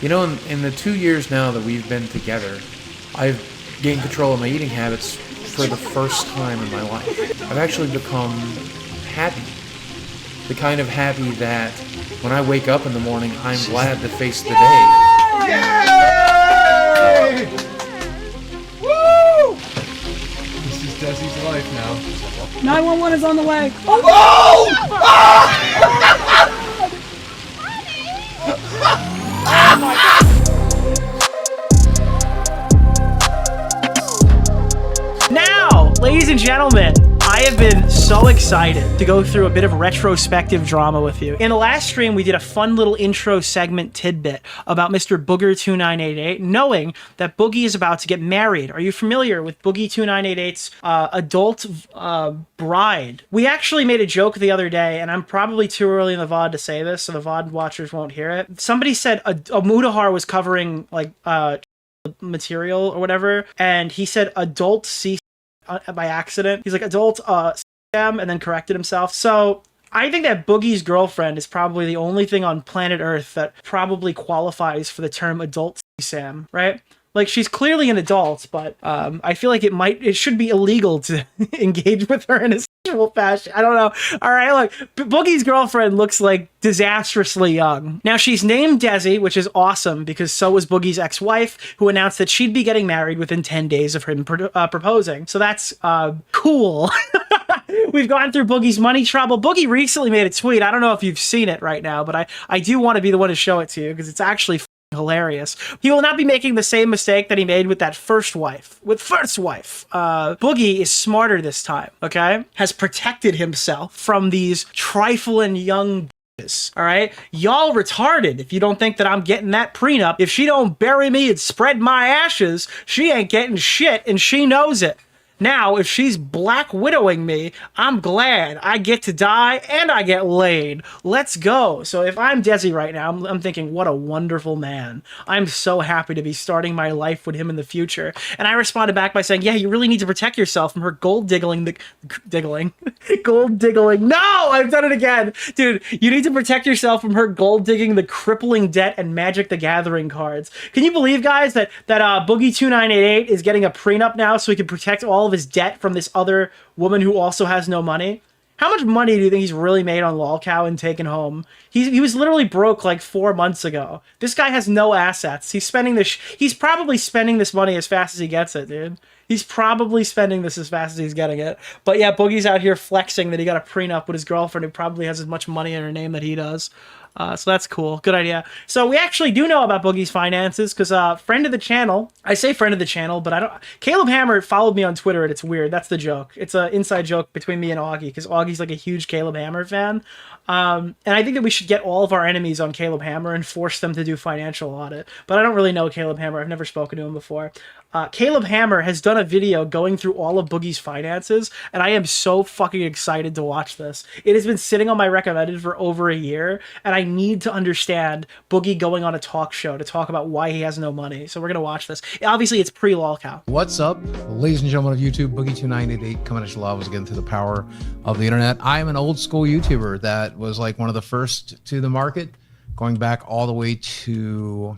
You know, in the 2 years now that we've been together, I've gained control of my eating habits for the first time in my life. I've actually become happy. The kind of happy that when I wake up in the morning, I'm glad to face the day. Yay! Woo! This is Desi's life now. 911 is on the way. Oh! Oh! Oh my God. Now, ladies and gentlemen, I have been so excited to go through a bit of retrospective drama with you. In the last stream, we did a fun little intro segment tidbit about Mr. Booger2988, knowing that Boogie is about to get married. Are you familiar with Boogie2988's adult bride? We actually made a joke the other day, and I'm probably too early in the VOD to say this, so the VOD watchers won't hear it. Somebody said a Mudahar was covering, like, material or whatever, and he said adult C by accident. He's like adult and then corrected himself. So I think that Boogie's girlfriend is probably the only thing on planet Earth that probably qualifies for the term adult Sam, right? Like, she's clearly an adult, but I feel like it should be illegal to engage with her in a sexual fashion. I don't know. All right, look, Boogie's girlfriend looks like disastrously young. Now, she's named Desi, which is awesome because so was Boogie's ex-wife, who announced that she'd be getting married within 10 days of him proposing. So that's cool. We've gone through Boogie's money trouble. Boogie recently made a tweet. I don't know if you've seen it right now, but I do want to be the one to show it to you because it's actually hilarious. He will not be making the same mistake that he made with that first wife. Boogie is smarter this time, okay? Has protected himself from these trifling young bitches, all right? Y'all retarded if you don't think that I'm getting that prenup. If she don't bury me and spread my ashes, she ain't getting shit, and she knows it. Now, if she's Black Widowing me, I'm glad I get to die and I get laid. Let's go. So if I'm Desi right now, I'm thinking, what a wonderful man. I'm so happy to be starting my life with him in the future. And I responded back by saying, yeah, you really need to protect yourself from her gold diggling. Gold diggling. No, I've done it again. Dude, you need to protect yourself from her gold digging, the crippling debt, and Magic the Gathering cards. Can you believe, guys, that Boogie2988 is getting a prenup now so he can protect all of his debt from this other woman who also has no money? How much money do you think he's really made on LolCow and taken home? He was literally broke like 4 months ago. This guy has no assets. He's spending this. He's probably spending this money as fast as he gets it, dude. He's probably spending this as fast as he's getting it. But yeah, Boogie's out here flexing that he got a prenup with his girlfriend who probably has as much money in her name that he does. So that's cool. Good idea. So we actually do know about Boogie's finances because friend of the channel, I say friend of the channel, but I don't. Caleb Hammer followed me on Twitter and it's weird. That's the joke. It's an inside joke between me and Augie because Augie's like a huge Caleb Hammer fan. And I think that we should get all of our enemies on Caleb Hammer and force them to do financial audit. But I don't really know Caleb Hammer. I've never spoken to him before. Caleb Hammer has done a video going through all of Boogie's finances, and I am so fucking excited to watch this. It has been sitting on my recommended for over a year, and I need to understand Boogie going on a talk show to talk about why he has no money. So we're gonna watch this. Obviously, it's pre-LolCow. What's up, ladies and gentlemen of YouTube? Boogie2988 coming at you live again through the power of the internet. I am an old school YouTuber that was like one of the first to the market, going back all the way to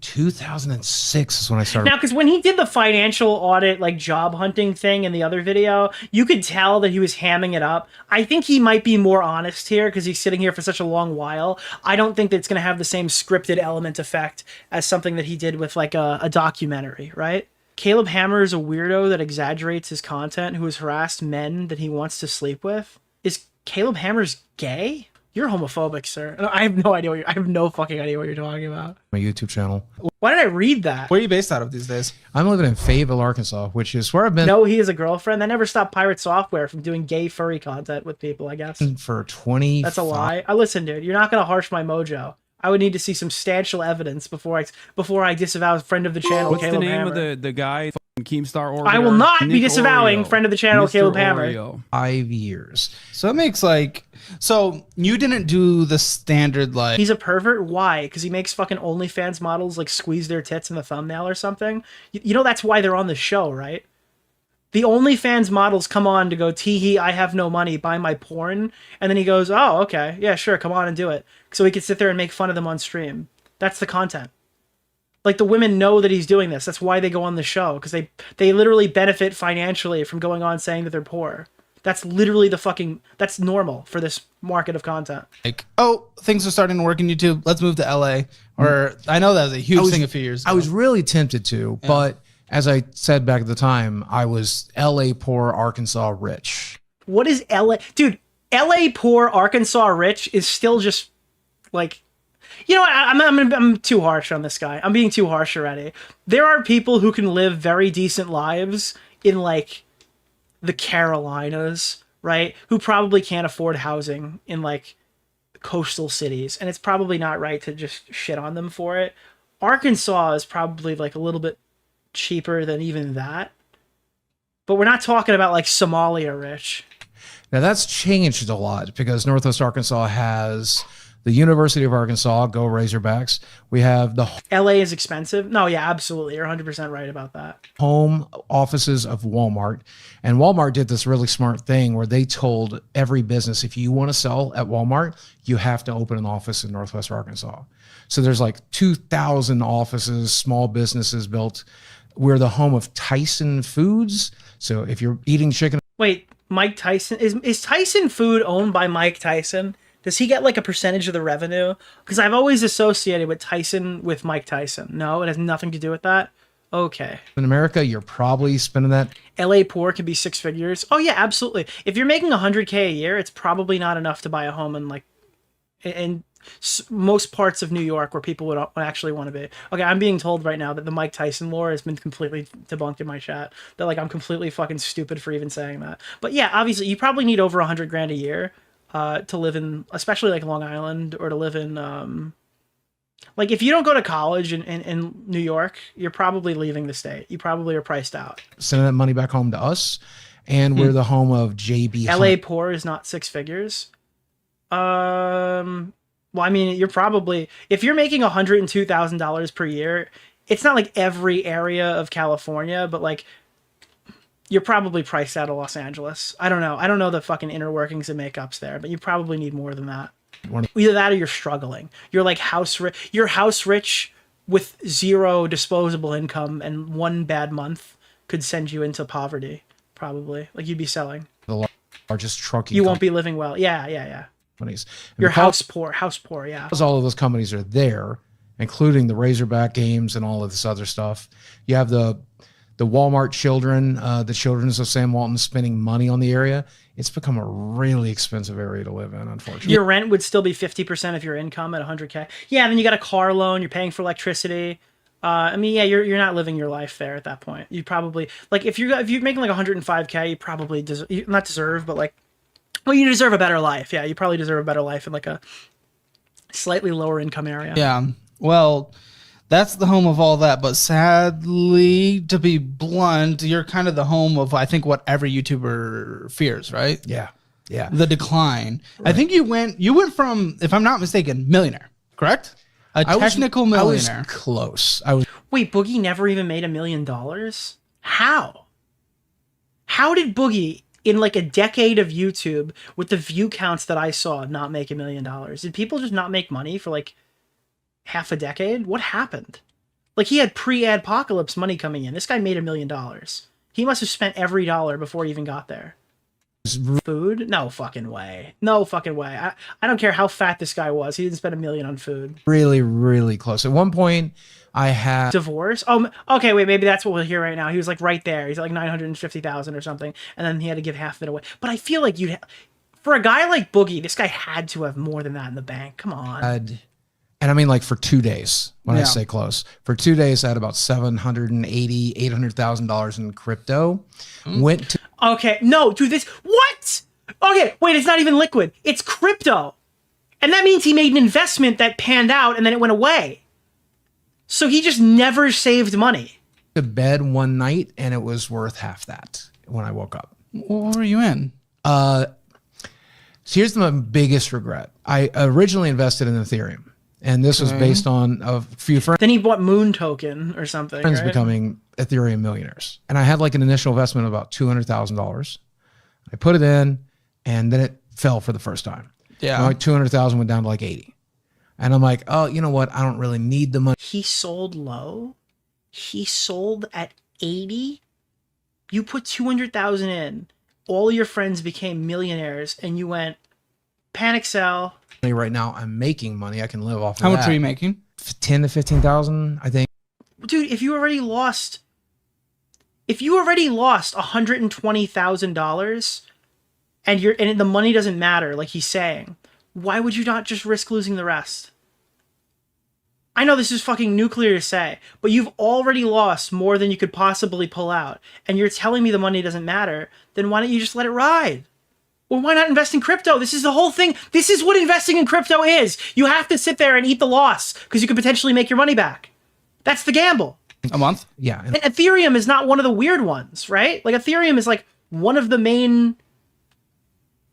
2006 is when I started. Now, because when he did the financial audit, like job hunting thing in the other video, you could tell that he was hamming it up. I think he might be more honest here because he's sitting here for such a long while. I don't think that it's going to have the same scripted element effect as something that he did with like a documentary, right? Caleb Hammer is a weirdo that exaggerates his content who has harassed men that he wants to sleep with. Is Caleb Hammer's gay? You're homophobic, sir. I have no idea I have no fucking idea what you're talking about. My YouTube channel. Why did I read that? Where are you based out of these days? I'm living in Fayetteville, Arkansas, which is where I've been. No, he has a girlfriend. That never stopped Pirate Software from doing gay furry content with people, I guess. For 20. That's a lie. Listen, dude, you're not gonna harsh my mojo. I would need to see substantial evidence before I disavow friend of the channel. What's Caleb the name Hammer. of the guy? Keemstar Orbiter? I will not be Nick disavowing Oreo. friend of the channel, Mr. Caleb Hammer. Oreo. 5 years. So it makes like, so you didn't do the standard like. He's a pervert. Why? Because he makes fucking OnlyFans models like squeeze their tits in the thumbnail or something. You know that's why they're on the show, right? The OnlyFans models come on to go, tee-hee, I have no money, buy my porn. And then he goes, oh, okay, yeah, sure, come on and do it. So we could sit there and make fun of them on stream. That's the content. Like, the women know that he's doing this. That's why they go on the show, because they literally benefit financially from going on saying that they're poor. That's literally that's normal for this market of content. Like, oh, things are starting to work in YouTube. Let's move to LA. Or I know that was a huge thing a few years ago. I was really tempted to, but as I said back at the time, I was LA poor, Arkansas rich. What is LA? Dude, LA poor, Arkansas rich is still just like, you know, I'm too harsh on this guy. I'm being too harsh already. There are people who can live very decent lives in like the Carolinas, right? Who probably can't afford housing in like coastal cities. And it's probably not right to just shit on them for it. Arkansas is probably like a little bit cheaper than even that. But we're not talking about like Somalia rich. Now that's changed a lot because Northwest Arkansas has the University of Arkansas, go Razorbacks. We have the LA is expensive. No, yeah, absolutely. You're 100% right about that. home offices of Walmart. And Walmart did this really smart thing where they told every business, if you want to sell at Walmart, you have to open an office in Northwest Arkansas. So there's like 2,000 offices, small businesses built. We're the home of Tyson Foods. So if you're eating chicken. Wait, Mike Tyson, is Tyson Food owned by Mike Tyson? Does he get like a percentage of the revenue? Because I've always associated with Tyson with Mike Tyson. No, it has nothing to do with that. Okay. In America, you're probably spending that. LA poor can be 6 figures. Oh yeah, absolutely. If you're making $100K a year, it's probably not enough to buy a home in like in most parts of New York where people would actually want to be. Okay, I'm being told right now that the Mike Tyson lore has been completely debunked in my chat. That like I'm completely fucking stupid for even saying that. But yeah, obviously you probably need over $100,000 a year to live in, especially like Long Island, or to live in like if you don't go to college in New York, you're probably leaving the state. You probably are priced out. Sending that money back home to us. And we're the home of JB LA Hunt. poor is not 6 figures. Well, I mean, you're probably, if you're making $102,000 per year, it's not like every area of California, but like you're probably priced out of Los Angeles. I don't know. I don't know the fucking inner workings and makeups there, but you probably need more than that. Either that or you're struggling. You're like you're house rich with zero disposable income, and one bad month could send you into poverty. Probably. Like you'd be selling. The largest trucking You won't be living well. Yeah. companies. And You're because house poor, yeah. all of those companies are there, including the Razorback games and all of this other stuff. You have the Walmart children, the Children's of Sam Walton spending money on the area. It's become a really expensive area to live in, unfortunately. Your rent would still be 50% of your income at $100K. Yeah, and then you got a car loan, you're paying for electricity. I mean, yeah, you're not living your life there at that point. You probably, like, if you're making like $105K, you probably not deserve, but like, well, you deserve a better life. Yeah, you probably deserve a better life in like a slightly lower income area. Yeah. Well, that's the home of all that. But sadly, to be blunt, you're kind of the home of, I think, what every YouTuber fears, right? Yeah. The decline. Right. I think you went from, if I'm not mistaken, millionaire, correct? A technical millionaire. I was close. Wait, Boogie never even made $1 million? How? How did Boogie, in like a decade of YouTube, with the view counts that I saw, not make $1 million? Did people just not make money for like half a decade? What happened? Like, he had pre-adpocalypse money coming in. This guy made $1 million. He must have spent every dollar before he even got there. Food? No fucking way. No fucking way. I don't care how fat this guy was. He didn't spend $1 million on food. Really, really close. At one point, I had divorce. Oh, okay. Wait, maybe that's what we'll hear right now. He was like right there. He's like 950,000 or something, and then he had to give half of it away. But I feel like for a guy like Boogie, this guy had to have more than that in the bank. Come on. And I mean, like, for 2 days, when I say close, for 2 days, I had about $780,000-$800,000 in crypto. Went to. Okay. No, dude, what? Okay. Wait, it's not even liquid. It's crypto. And that means he made an investment that panned out and then it went away. So he just never saved money. To bed one night and it was worth half that when I woke up. What were you in? So here's my biggest regret. I originally invested in Ethereum. And this was based on a few friends. Then he bought Moon Token or something. Friends right? becoming Ethereum millionaires. And I had like an initial investment of about $200,000. I put it in and then it fell for the first time. Yeah. Like 200,000 went down to like 80. And I'm like, oh, you know what? I don't really need the money. He sold low. He sold at 80. You put 200,000 in. All your friends became millionaires, and you went panic sell. Right now, I'm making money. I can live off of How that. much are you making? 10 to 15,000, I think. Dude, if you already lost $120,000 and the money doesn't matter, like he's saying, why would you not just risk losing the rest? I know this is fucking nuclear to say, but you've already lost more than you could possibly pull out, and you're telling me the money doesn't matter, then why don't you just let it ride? Or why not invest in crypto? This is the whole thing. This is what investing in crypto is. You have to sit there and eat the loss because you could potentially make your money back. That's the gamble. A month? Yeah. And Ethereum is not one of the weird ones, right? Like Ethereum is like one of the main,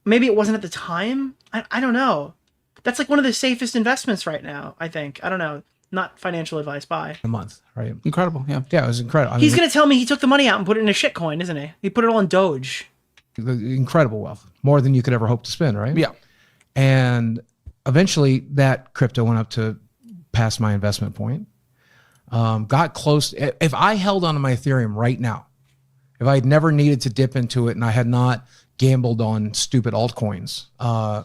maybe it wasn't at the time. I don't know. That's like one of the safest investments right now, I think. I don't know. Not financial advice. Bye. A month, right? Incredible. Yeah. Yeah, it was incredible. He's going to tell me he took the money out and put it in a shit coin, isn't he? He put it all in Doge. Incredible wealth, more than you could ever hope to spend, right? Yeah. And eventually that crypto went up to past my investment point. Got close. If I held onto my Ethereum right now, if I had never needed to dip into it and I had not gambled on stupid altcoins, There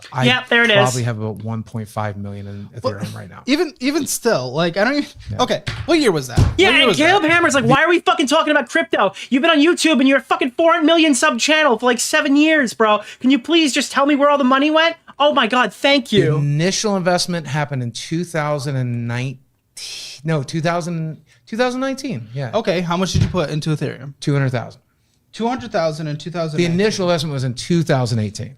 it is. probably have about 1.5 million in Ethereum right now. Even still, like, I don't even. Okay. What year was that? Yeah, What year and was Caleb that? Hammer's like, why are we fucking talking about crypto? You've been on YouTube and you're a fucking 4 million sub channel for like 7 years, bro. Can you please just tell me where all the money went? Oh my God, thank The you. initial investment happened in 2019. No, 2019. Yeah. Okay. How much did you put into Ethereum? 200,000. 200,000 in 2000. The initial investment was in 2018.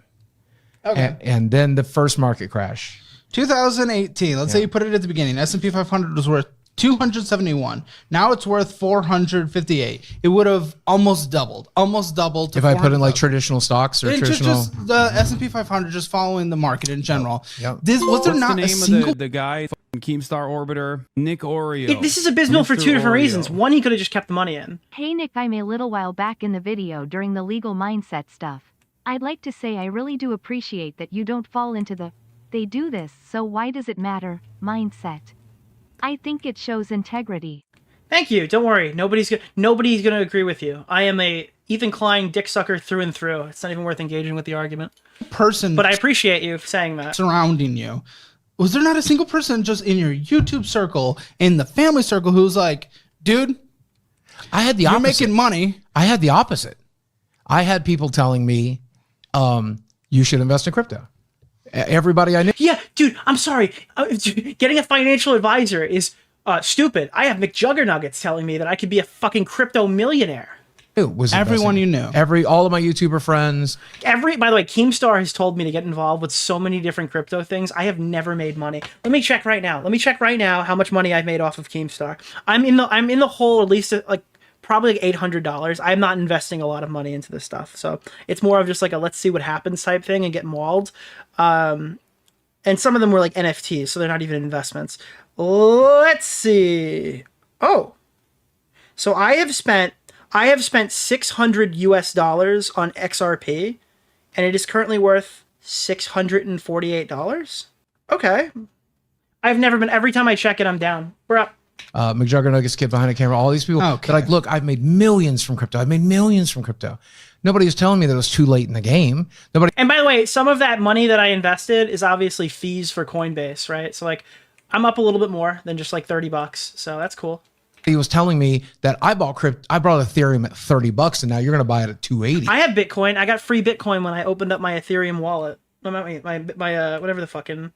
Okay. And then the first market crash. 2018. Let's say you put it at the beginning. S&P 500 was worth 271. Now it's worth 458. It would have almost doubled. Almost doubled. To If I put in like 400,000. traditional stocks or It's traditional. just the S&P 500, just following the market in general. Yep. This was there What's not the a name single of the guy? Keemstar Orbiter, Nick Oreo. This is abysmal for Mr. two different Oreo. reasons. One, he could have just kept the money in. Hey Nick, I'm a little while back in the video during the legal mindset stuff. I'd like to say I really do appreciate that you don't fall into the "they do this, so why does it matter" mindset. I think it shows integrity. Thank you. Don't worry. Nobody's gonna agree with you. I am a Ethan Klein dick sucker through and through. It's not even worth engaging with the argument. person But I appreciate you saying that. surrounding you. Was there not a single person just in your YouTube circle, in the family circle, who's like, dude, I had the you're opposite. making money? I had the opposite. I had people telling me, you should invest in crypto. Everybody I knew. Yeah, dude, I'm sorry. Getting a financial advisor is stupid. I have McJuggernuggets telling me that I could be a fucking crypto millionaire. Was Everyone investing. you knew. All of my YouTuber friends. By the way, Keemstar has told me to get involved with so many different crypto things. I have never made money. Let me check right now. How much money I've made off of Keemstar. I'm in the hole at least like probably like $800. I'm not investing a lot of money into this stuff. So it's more of just like a let's see what happens type thing and get mauled. And some of them were like NFTs, so they're not even investments. Let's see. Oh. So I have spent $600 on XRP, and it is currently worth $648. Okay. I've never been. Every time I check it, I'm down. We're up. McJuggernuggets, kid behind the camera, all these people. Okay. They're like, look, I've made millions from crypto. Nobody was telling me that it was too late in the game. And by the way, some of that money that I invested is obviously fees for Coinbase, right? So like, I'm up a little bit more than just like $30. So that's cool. He was telling me that I bought Ethereum at $30, and now you're going to buy it at $280. I have Bitcoin. I got free Bitcoin when I opened up my Ethereum wallet. My whatever the fucking,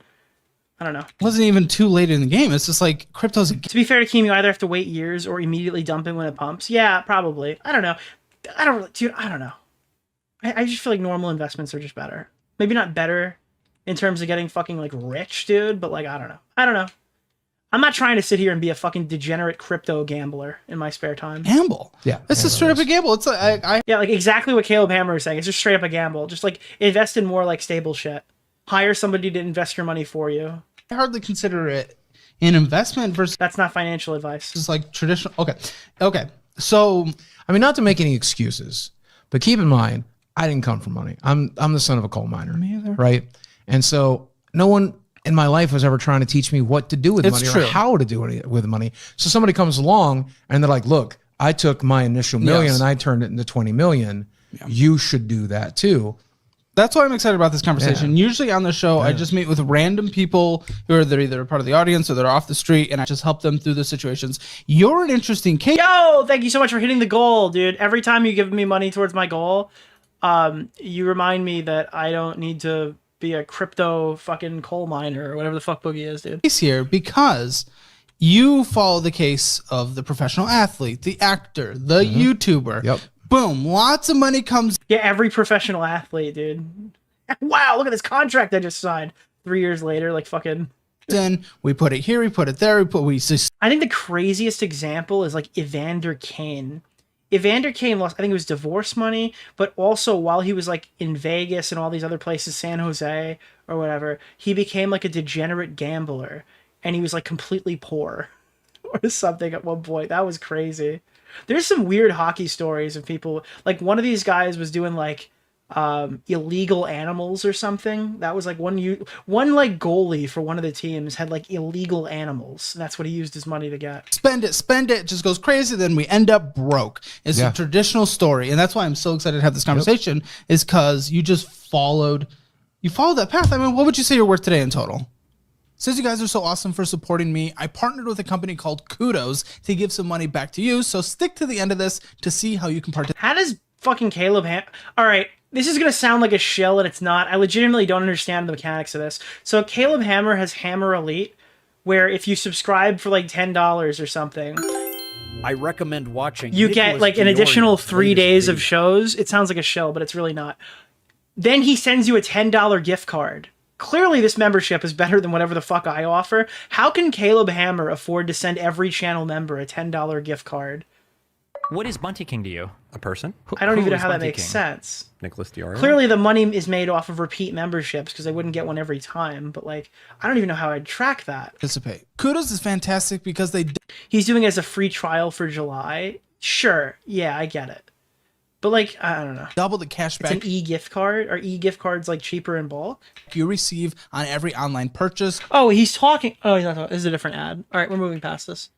I don't know. It wasn't even too late in the game. It's just like crypto's a To be fair to Keem, you either have to wait years or immediately dump it when it pumps. Yeah, probably. I don't know. I don't know. I just feel like normal investments are just better. Maybe not better in terms of getting fucking like rich, dude, but like, I don't know. I'm not trying to sit here and be a fucking degenerate crypto gambler in my spare time. gamble. Yeah, It's just straight up a gamble. It's like, Yeah, like exactly what Caleb Hammer is saying. It's just straight up a gamble. Just like invest in more like stable shit. Hire somebody to invest your money for you. I hardly consider it an investment versus That's not financial advice. just like traditional. Okay. So I mean, not to make any excuses, but keep in mind, I didn't come from money. I'm the son of a coal miner, Me either. right? And so no one in my life was ever trying to teach me what to do with money or how to do it with money. So somebody comes along and they're like, look, I took my initial million and I turned it into 20 million. Yeah. You should do that too. That's why I'm excited about this conversation. Yeah. Usually on the show, I just meet with random people who are either a part of the audience or they're off the street, and I just help them through the situations. You're an interesting case. Yo, thank you so much for hitting the goal, dude. Every time you give me money towards my goal, you remind me that I don't need to be a crypto fucking coal miner or whatever the fuck Boogie is, dude. He's here because you follow the case of the professional athlete, the actor, the YouTuber. Yep. Boom, lots of money comes. Yeah, every professional athlete, dude. Wow, look at this contract I just signed 3 years later, like fucking. Then we put it here, we put it there, I think the craziest example is like Evander Kane. Evander Kane lost, I think it was divorce money, but also while he was like in Vegas and all these other places, San Jose or whatever, he became like a degenerate gambler and he was like completely poor or something at one point. That was crazy. There's some weird hockey stories of people, like one of these guys was doing like illegal animals or something. That was like one like goalie for one of the teams had like illegal animals. And that's what he used his money to get. Spend it just goes crazy. Then we end up broke. It's a traditional story. And that's why I'm so excited to have this conversation is because you just followed that path. I mean, what would you say you're worth today in total? Since you guys are so awesome for supporting me, I partnered with a company called Kudos to give some money back to you. So stick to the end of this to see how you can participate. How does fucking Caleb all right, this is going to sound like a shill and it's not. I legitimately don't understand the mechanics of this. So Caleb Hammer has Hammer Elite, where if you subscribe for like $10 or something, I recommend watching. You get like an additional 3 days of shows. It sounds like a shill, but it's really not. Then he sends you a $10 gift card. Clearly, this membership is better than whatever the fuck I offer. How can Caleb Hammer afford to send every channel member a $10 gift card? What is Bunty King to you? A person? I don't even know how that makes sense. Nicholas DeOrio. Clearly, the money is made off of repeat memberships because I wouldn't get one every time. But like, I don't even know how I'd track that. Participate. Kudos is fantastic because he's doing it as a free trial for July. Sure, yeah, I get it. But like, I don't know. Double the cash back. It's an e-gift card. Are e-gift cards like cheaper in bulk? You receive on every online purchase. Oh, he's talking. Oh, he's not talking. This is a different ad. All right, we're moving past this.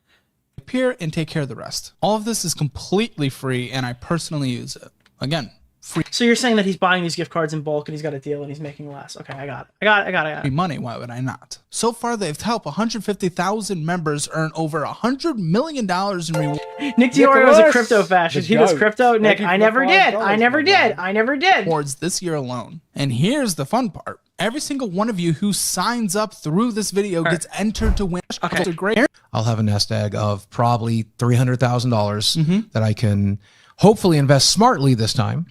Appear and take care of the rest. All of this is completely free, and I personally use it. Again, free. So you're saying that he's buying these gift cards in bulk and he's got a deal and he's making less. Okay, I got it. Free money, why would I not? So far, they've helped 150,000 members earn over $100 million in rewards. Nick DeOrio is a crypto fascist. He does crypto. Nick, I never did. Rewards this year alone. And here's the fun part. Every single one of you who signs up through this video gets entered to win. Okay. Great. I'll have a nest egg of probably $300,000 that I can hopefully invest smartly this time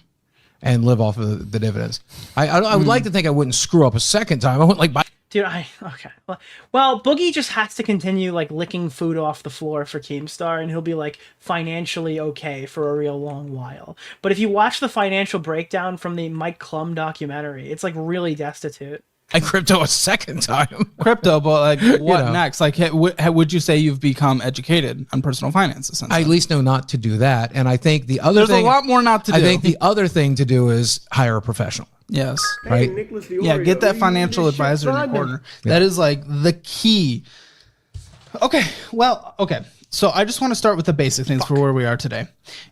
and live off of the dividends. I would like to think I wouldn't screw up a second time. I wouldn't like buy. Dude, okay. Well, Boogie just has to continue like licking food off the floor for Keemstar, and he'll be like financially okay for a real long while. But if you watch the financial breakdown from the Mike Klum documentary, it's like really destitute. I crypto a second time. Crypto, but like what next? Like, would you say you've become educated on personal finance? Essentially, I at least know not to do that. And I think the other there's a lot more not to do. I think the other thing to do is hire a professional. Yes. Right. Yeah, get that financial advisor in your corner. Yeah. That is like the key. Okay. Well, okay. So I just want to start with the basic things for where we are today.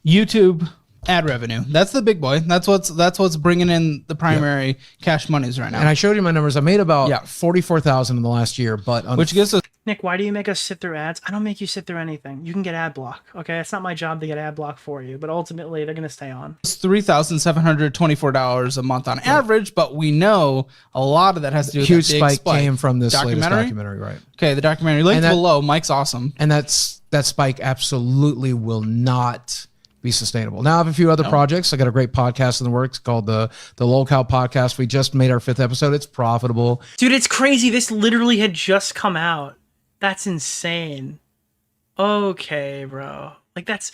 YouTube ad revenue. That's the big boy. That's what's bringing in the primary cash monies right now. And I showed you my numbers. I made about 44,000 in the last year, but which gives us. Nick, why do you make us sit through ads? I don't make you sit through anything. You can get ad block. Okay, it's not my job to get ad block for you, but ultimately they're gonna stay on. It's $3,724 a month on average, but we know a lot of that has to do with huge spike came from this latest documentary, right? Okay, the documentary linked below. Mike's awesome, and that spike absolutely will not be sustainable. Now I have a few other projects. I got a great podcast in the works called the Lol Cow Podcast. We just made our 5th episode. It's profitable, dude. It's crazy. This literally had just come out. That's insane. Okay, bro. Like that's.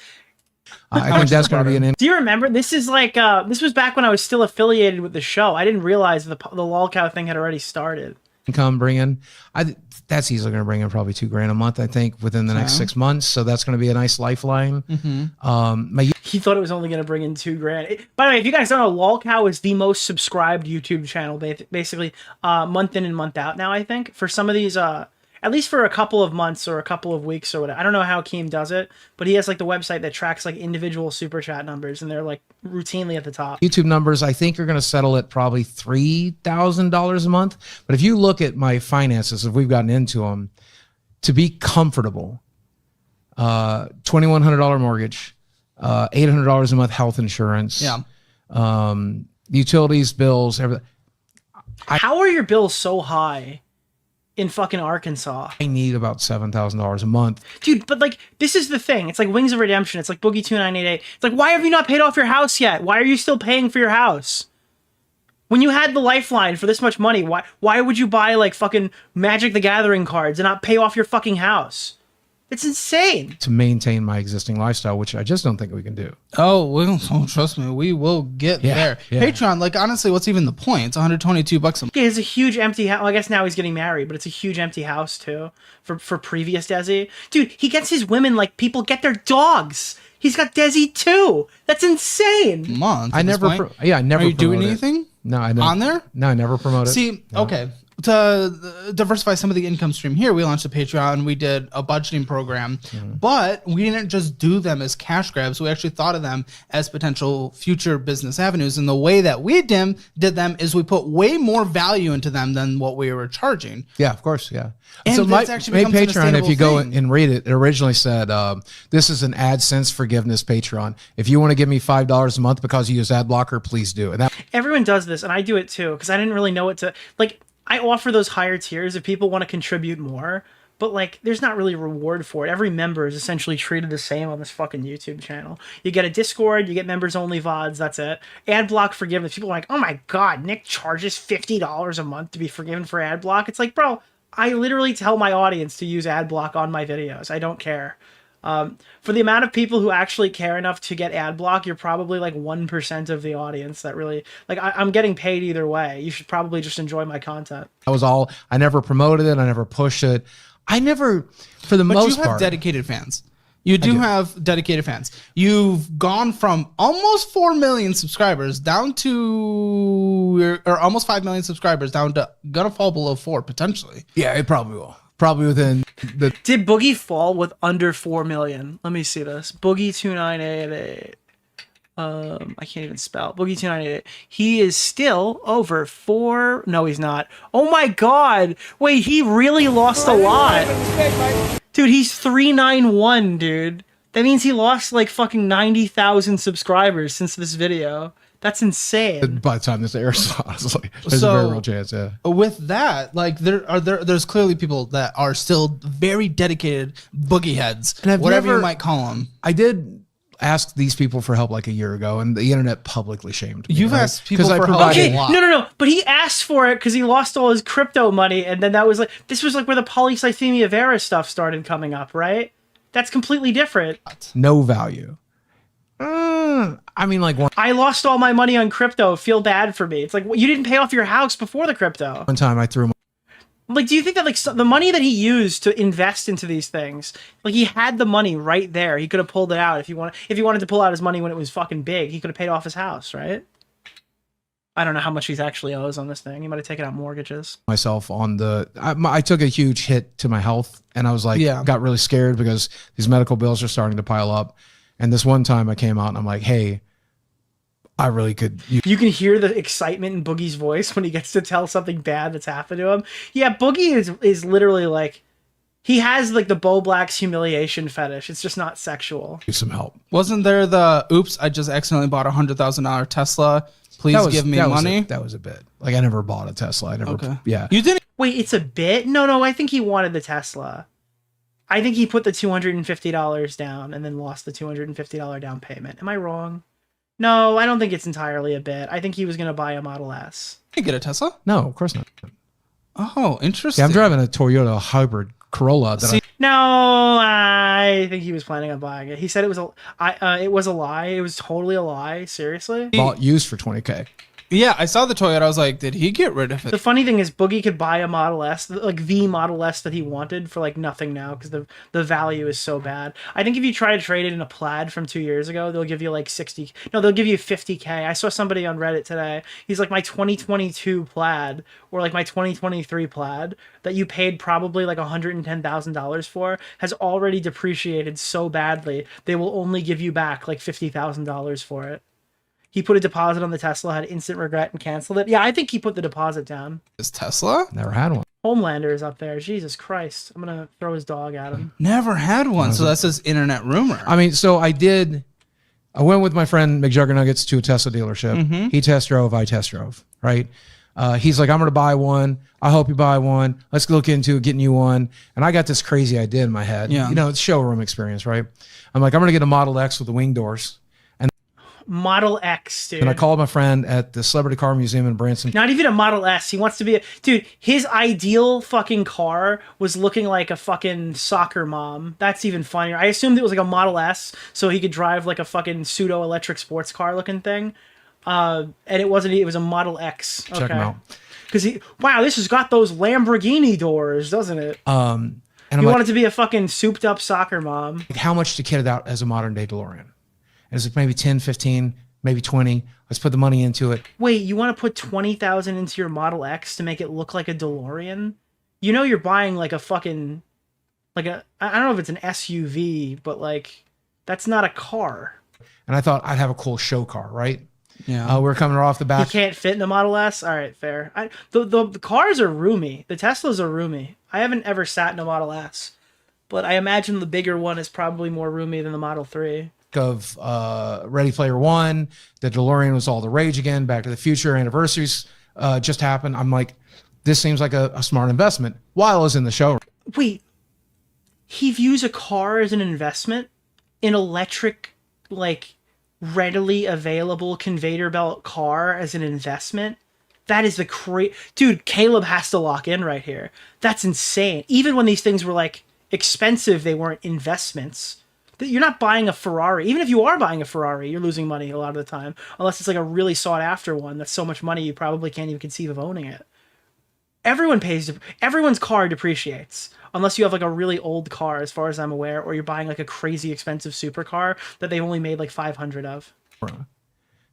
I think that's going to be an. Do you remember? This is like this was back when I was still affiliated with the show. I didn't realize the Lol Cow thing had already started. Income bring in. That's easily going to bring in probably $2,000 a month. I think within the next 6 months. So that's going to be a nice lifeline. he thought it was only going to bring in $2,000. By the way, if you guys don't know, Lolcow is the most subscribed YouTube channel, basically month in and month out now, I think. For some of these, at least for a couple of months or a couple of weeks or whatever. I don't know how Keem does it, but he has like the website that tracks like individual super chat numbers, and they're like routinely at the top. YouTube numbers, I think, are going to settle at probably $3,000 a month. But if you look at my finances, if we've gotten into them, to be comfortable, $2,100 mortgage, $800 a month health insurance, utilities, bills, everything. How are your bills so high in fucking Arkansas? I need about $7,000 a month. Dude, but like, this is the thing. It's like Wings of Redemption. It's like Boogie2988. It's like, why have you not paid off your house yet? Why are you still paying for your house? When you had the lifeline for this much money, why would you buy like fucking Magic the Gathering cards and not pay off your fucking house? It's insane. To maintain my existing lifestyle, which I just don't think we can do. Oh, trust me, we will get there. Yeah. Patreon, like honestly, what's even the point? It's $122 a month. Yeah, it's a huge empty house. Well, I guess now he's getting married, but it's a huge empty house too for previous Desi. Dude, he gets his women like people get their dogs. He's got Desi too. That's insane. Month. I never. I never. Are you doing promote it. anything? No, I don't. On there? No, I never promote it. See, No. okay. To diversify some of the income stream here, we launched a Patreon. We did a budgeting program, but we didn't just do them as cash grabs. We actually thought of them as potential future business avenues. And the way that we did them is we put way more value into them than what we were charging. Yeah, of course. Yeah. And so my this actually becomes a Patreon, if you go sustainable and read it, it originally said, this is an AdSense forgiveness Patreon. If you want to give me $5 a month because you use ad blocker, please do. And that Everyone does this, and I do it too, because I didn't really know what to, like, I offer those higher tiers if people want to contribute more, but like, there's not really reward for it. Every member is essentially treated the same on this fucking YouTube channel. You get a Discord, you get members only VODs, that's it. Ad block forgiveness. People are like, oh my God, Nick charges $50 a month to be forgiven for ad block. It's like, bro, I literally tell my audience to use ad block on my videos. I don't care. For the amount of people who actually care enough to get ad block, you're probably like 1% of the audience that really, like, I'm getting paid either way. You should probably just enjoy my content. was all. I never promoted it. I never pushed it. I never, for the But most you have part. dedicated fans. You do have dedicated fans. You've gone from almost 4 million subscribers down to, or almost 5 million subscribers down to gonna fall below 4 potentially. Yeah, it probably will. Probably within the. Did Boogie fall with under 4 million? Let me see this. Boogie2988. I can't even spell. Boogie2988. He is still over 4. No, he's not. Oh my God. Wait, he really lost a lot. Dude, he's 391, dude. That means he lost like fucking 90,000 subscribers since this video. That's insane. By the time this airs, honestly, there's a very real chance. Yeah. With that, like there's clearly people that are still very dedicated boogie heads, And I've whatever never- you might call them. I did ask these people for help like a year ago, and the internet publicly shamed me. You've right? asked people 'Cause I for help. provided- Okay, lot. no. But he asked for it because he lost all his crypto money, and then that was like, this was like where the polycythemia vera stuff started coming up, right? That's completely different. No value. I mean, like one I lost all my money on crypto. Feel bad for me. It's like, well, you didn't pay off your house before the crypto. time I threw. Like, do you think that like the money that he used to invest into these things, like he had the money right there. He could have pulled it out if he wanted to pull out his money when it was fucking big. He could have paid off his house, right? I don't know how much he's actually owes on this thing. He might have taken out mortgages. Myself on the. I took a huge hit to my health, and I was like, got really scared because these medical bills are starting to pile up. And this one time I came out and I'm like, hey, I really could. You can hear the excitement in Boogie's voice when he gets to tell something bad that's happened to him. Yeah, Boogie is literally like, he has like the Bo Black's humiliation fetish. It's just not sexual. Use some help. Wasn't there the oops? I just accidentally bought $100,000 Tesla. Please give me money. That was a bit. Like I never bought a Tesla. I never. Okay. Yeah. You didn't. Wait, it's a bit? No, I think he wanted the Tesla. I think he put the $250 down and then lost the $250 down payment. Am I wrong? No, I don't think it's entirely a bit. I think he was going to buy a Model S. You get a Tesla? No, of course not. Oh, interesting. Yeah, I'm driving a Toyota hybrid Corolla. No, I think he was planning on buying it. He said it was a lie. It was totally a lie. Seriously? Bought used for $20K. Yeah, I saw the Toyota. I was like, did he get rid of it? The funny thing is, Boogie could buy a Model S, like the Model S that he wanted, for like nothing now because the value is so bad. I think if you try to trade it in a Plaid from 2 years ago, they'll give you like 60. No, they'll give you 50K. I saw somebody on Reddit today. He's like, my 2022 Plaid or like my 2023 Plaid that you paid probably like $110,000 for has already depreciated so badly they will only give you back like $50,000 for it. He put a deposit on the Tesla, had instant regret, and canceled it. Yeah, I think he put the deposit down. Is Tesla? Never had one. Homelander is up there. Jesus Christ. I'm going to throw his dog at him. Never had one. So that's his internet rumor. I mean, so I went with my friend McJuggernuggets to a Tesla dealership. He test drove, I test drove, right? He's like, I'm going to buy one. I hope you buy one. Let's look into getting you one. And I got this crazy idea in my head. Yeah. You know, it's showroom experience, right? I'm like, I'm going to get a Model X with the wing doors. Model X, dude. And I called my friend at the Celebrity Car Museum in Branson. Not even a Model S. He wants to be a... Dude, his ideal fucking car was looking like a fucking soccer mom. That's even funnier. I assumed it was like a Model S, so he could drive like a fucking pseudo-electric sports car looking thing. And it wasn't... It was a Model X. Check him out. Because wow, this has got those Lamborghini doors, doesn't it? And he I'm wanted to be a fucking souped-up soccer mom. like, how much to kit it out as a modern-day DeLorean? And it's like maybe 10, 15, maybe 20. Let's put the money into it. Wait, you want to put 20,000 into your Model X to make it look like a DeLorean? You know you're buying like a fucking, like a, I don't know if it's an SUV, but like, that's not a car. And I thought I'd have a cool show car, right? Yeah. We're coming off the back. You can't fit in the Model S? All right, fair. The cars are roomy. The Teslas are roomy. I haven't ever sat in a Model S, but I imagine the bigger one is probably more roomy than the Model 3. Of Ready Player One, the DeLorean was all the rage again. Back to the Future anniversaries just happened. I'm like, this seems like a smart investment while I was in the showroom. Wait, he views a car as an investment? An electric, like, readily available conveyor belt car as an investment? That is the dude, Caleb has to lock in right here. That's insane. Even when these things were, like, expensive, they weren't investments. You're not buying a Ferrari. Even if you are buying a Ferrari, you're losing money a lot of the time. Unless it's like a really sought after one that's so much money you probably can't even conceive of owning it. Everyone's car depreciates. Unless you have like a really old car, as far as I'm aware, or you're buying like a crazy expensive supercar that they've only made like 500 of. And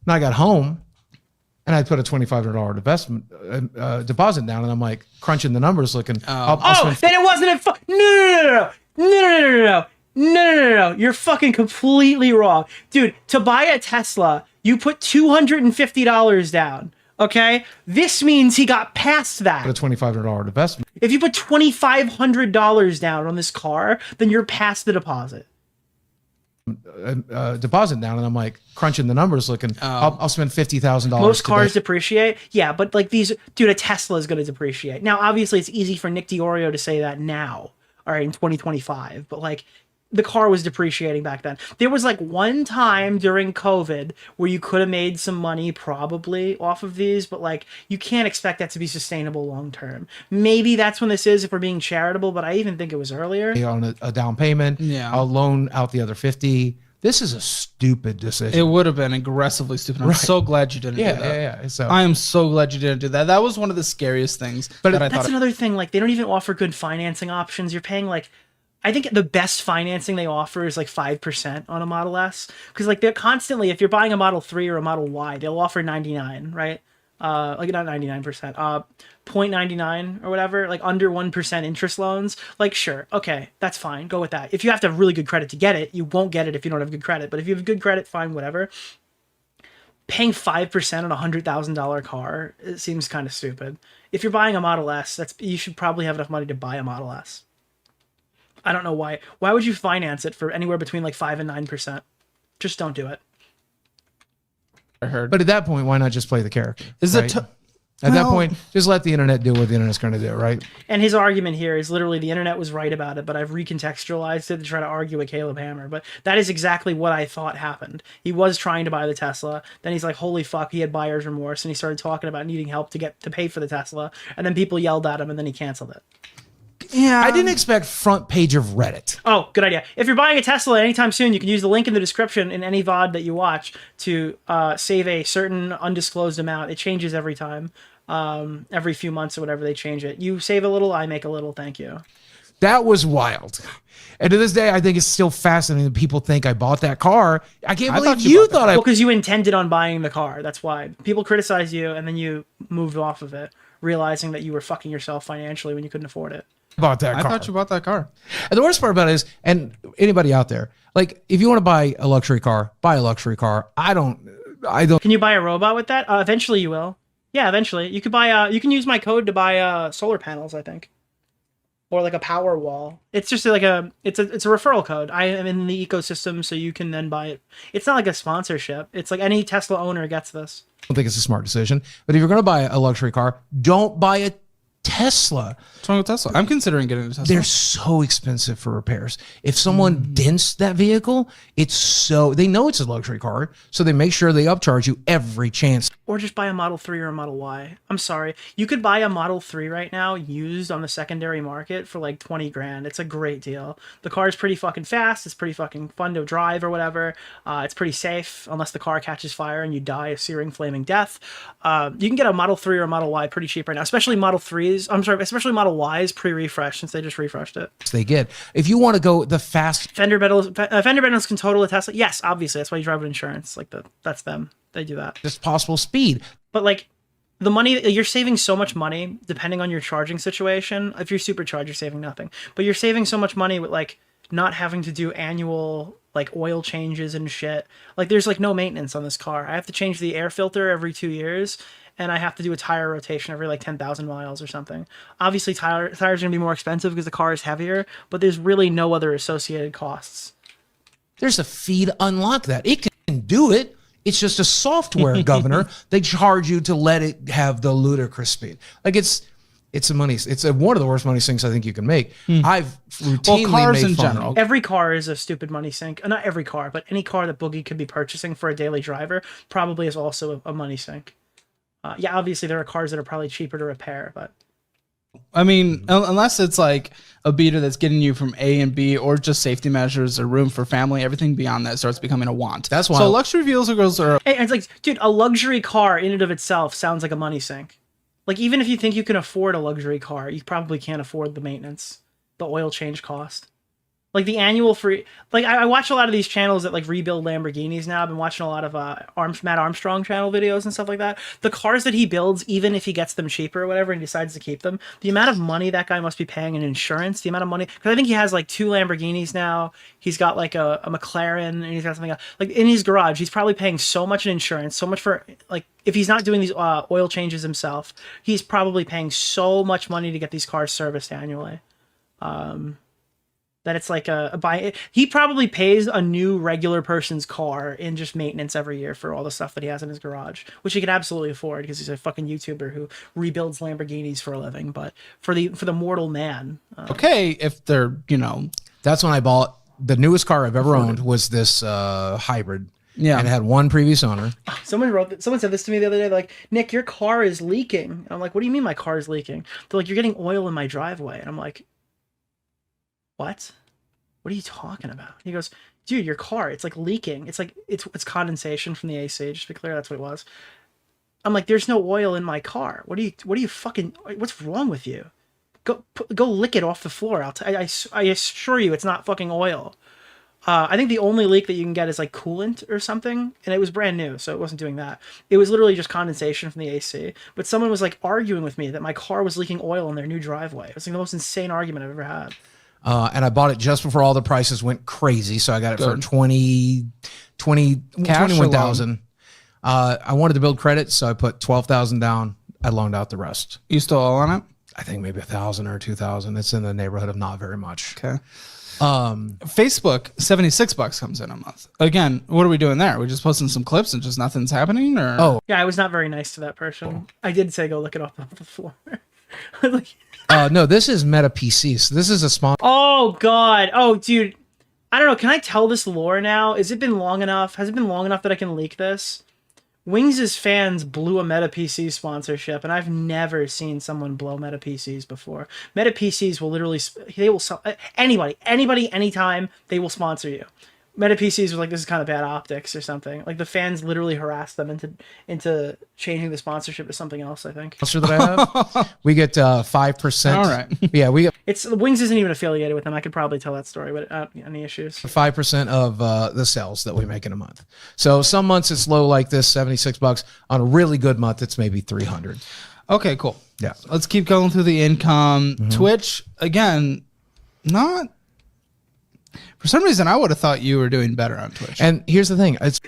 I got home and I put a $2,500 investment deposit down, and I'm like crunching the numbers looking. Then it wasn't No. You're fucking completely wrong. Dude, to buy a Tesla, you put $250 down. Okay? This means he got past that. A $2,500 investment. If you put $2,500 down on this car, then you're past the deposit. Deposit down, and I'm like crunching the numbers looking. I'll spend $50,000. Most cars depreciate. Yeah, but like these, dude, a Tesla is going to depreciate. Now, obviously, it's easy for Nick DeOrio to say that now, all right, in 2025, but like, the car was depreciating back then. There was like one time during COVID where you could have made some money probably off of these, but like you can't expect that to be sustainable long term. Maybe that's when this is if we're being charitable, but I even think it was earlier. On a down payment. Yeah. I'll loan out the other 50. This is a stupid decision. It would have been aggressively stupid. I'm so glad you didn't do that. Yeah. So I am so glad you didn't do that. That was one of the scariest things. But that's another thing. Like they don't even offer good financing options. You're paying like, I think the best financing they offer is like 5% on a Model S. Because like they're constantly, if you're buying a Model 3 or a Model Y, they'll offer 99, right? Like not 99%, 0.99 or whatever, like under 1% interest loans. Like, sure, okay, that's fine. Go with that. If you have to have really good credit to get it, you won't get it if you don't have good credit. But if you have good credit, fine, whatever. Paying 5% on a $100,000 car, it seems kind of stupid. If you're buying a Model S, you should probably have enough money to buy a Model S. I don't know why. Why would you finance it for anywhere between like 5 and 9%? Just don't do it. I heard. But at that point, why not just play the character? At that point, just let the internet do what the internet's going to do, right? And his argument here is literally the internet was right about it, but I've recontextualized it to try to argue with Caleb Hammer. But that is exactly what I thought happened. He was trying to buy the Tesla. Then he's like, holy fuck, he had buyer's remorse. And he started talking about needing help to pay for the Tesla. And then people yelled at him and then he canceled it. Yeah. I didn't expect front page of Reddit. Oh, good idea. If you're buying a Tesla anytime soon, you can use the link in the description in any VOD that you watch to save a certain undisclosed amount. It changes every time. Every few months or whatever they change it. You save a little, I make a little. Thank you. That was wild. And to this day, I think it's still fascinating that people think I bought that car. I can't believe you thought I... Well, because you intended on buying the car. That's why. People criticize you, and then you moved off of it, realizing that you were fucking yourself financially when you couldn't afford it. Bought that car. I thought you bought that car. And the worst part about it is, and anybody out there, like, if you want to buy a luxury car, buy a luxury car. I don't. Can you buy a robot with that? Eventually you will. Yeah, eventually. You could buy you can use my code to buy solar panels, I think. Or like a power wall. It's just like it's a referral code. I am in the ecosystem, so you can then buy it. It's not like a sponsorship. It's like any Tesla owner gets this. I don't think it's a smart decision. But if you're going to buy a luxury car, don't buy a Tesla. What's wrong with Tesla? I'm considering getting a Tesla. They're so expensive for repairs. If someone dents that vehicle, they know it's a luxury car, so they make sure they upcharge you every chance. Or just buy a Model 3 or a Model Y. I'm sorry. You could buy a Model 3 right now used on the secondary market for like 20 grand. It's a great deal. The car is pretty fucking fast. It's pretty fucking fun to drive or whatever. It's pretty safe unless the car catches fire and you die a searing flaming death. You can get a Model 3 or a Model Y pretty cheap right now, especially Model 3s. Especially Model Ys pre-refresh since they just refreshed it. They get. If you want to go the fast... Fender benders can total a Tesla. Yes, obviously. That's why you drive with insurance. Like that's them. They do that. Just possible speed. But like the money, you're saving so much money depending on your charging situation. If you're supercharged, you're saving nothing. But you're saving so much money with like not having to do annual like oil changes and shit. Like there's like no maintenance on this car. I have to change the air filter every 2 years. And I have to do a tire rotation every like 10,000 miles or something. Obviously, tires are going to be more expensive because the car is heavier, but there's really no other associated costs. There's a fee to unlock that. It can do it. It's just a software governor. They charge you to let it have the ludicrous speed. Like it's one of the worst money sinks I think you can make. I've routinely cars made in fun. general. Every car is a stupid money sink. Not every car, but any car that Boogie could be purchasing for a daily driver probably is also a money sink. Yeah, obviously there are cars that are probably cheaper to repair, but I mean, unless it's like a beater that's getting you from A and B, or just safety measures or room for family, everything beyond that starts becoming a want. That's why. So luxury vehicles are. Hey, it's like, dude, a luxury car in and of itself sounds like a money sink. Like even if you think you can afford a luxury car, you probably can't afford the maintenance, the oil change cost. Like the annual free, like I watch a lot of these channels that like rebuild Lamborghinis now. I've been watching a lot of Matt Armstrong channel videos and stuff like that. The cars that he builds, even if he gets them cheaper or whatever and decides to keep them, the amount of money that guy must be paying in insurance, the amount of money, because I think he has like 2 Lamborghinis now. He's got like a McLaren and he's got something else. Like in his garage, he's probably paying so much in insurance, so much for like, if he's not doing these oil changes himself, he's probably paying so much money to get these cars serviced annually. That it's like he probably pays a new regular person's car in just maintenance every year for all the stuff that he has in his garage, which he can absolutely afford because he's a fucking YouTuber who rebuilds Lamborghinis for a living. But for the mortal man, okay, if they're, that's when I bought the newest car I've ever owned was this hybrid. Yeah, and it had one previous owner. Someone said this to me the other day. They're like, Nick, your car is leaking. And I'm like, what do you mean my car is leaking? They're like, you're getting oil in my driveway. And I'm like, what are you talking about? He goes, dude, your car, it's like leaking. It's like, it's condensation from the AC. Just to be clear, that's what it was. I'm like, there's no oil in my car. What are you fucking, what's wrong with you? Go lick it off the floor. I assure you it's not fucking oil. I think the only leak that you can get is like coolant or something. And it was brand new, so it wasn't doing that. It was literally just condensation from the AC. But someone was like arguing with me that my car was leaking oil in their new driveway. It was like the most insane argument I've ever had. And I bought it just before all the prices went crazy. So I got it for 21,000. I wanted to build credit, so I put 12,000 down. I loaned out the rest. You still owe on it? I think maybe 1,000 or 2,000. It's in the neighborhood of not very much. Okay. Facebook, $76 comes in a month. Again, what are we doing there? We're just posting some clips and just nothing's happening, or? Oh, yeah, I was not very nice to that person. I did say go look it off the floor. No, this is Meta PC. So this is a small. Oh God. Oh, dude. I don't know. Can I tell this lore now? Has it been long enough that I can leak this? Wings' fans blew a Meta PC sponsorship, and I've never seen someone blow Meta PCs before. Meta PCs will literally, anybody, anytime, they will sponsor you. Meta PCs was like, this is kind of bad optics or something. Like the fans literally harassed them into changing the sponsorship to something else, I think. Sponsor that I have, we get 5%. All right. Yeah, we get It's Wings isn't even affiliated with them. I could probably tell that story, but any issues? 5% of the sales that we make in a month. So some months it's low like this, $76. On a really good month, it's maybe 300. Okay, cool. Yeah. Let's keep going through the income. Twitch, again, not... For some reason, I would have thought you were doing better on Twitch. And here's the thing. It's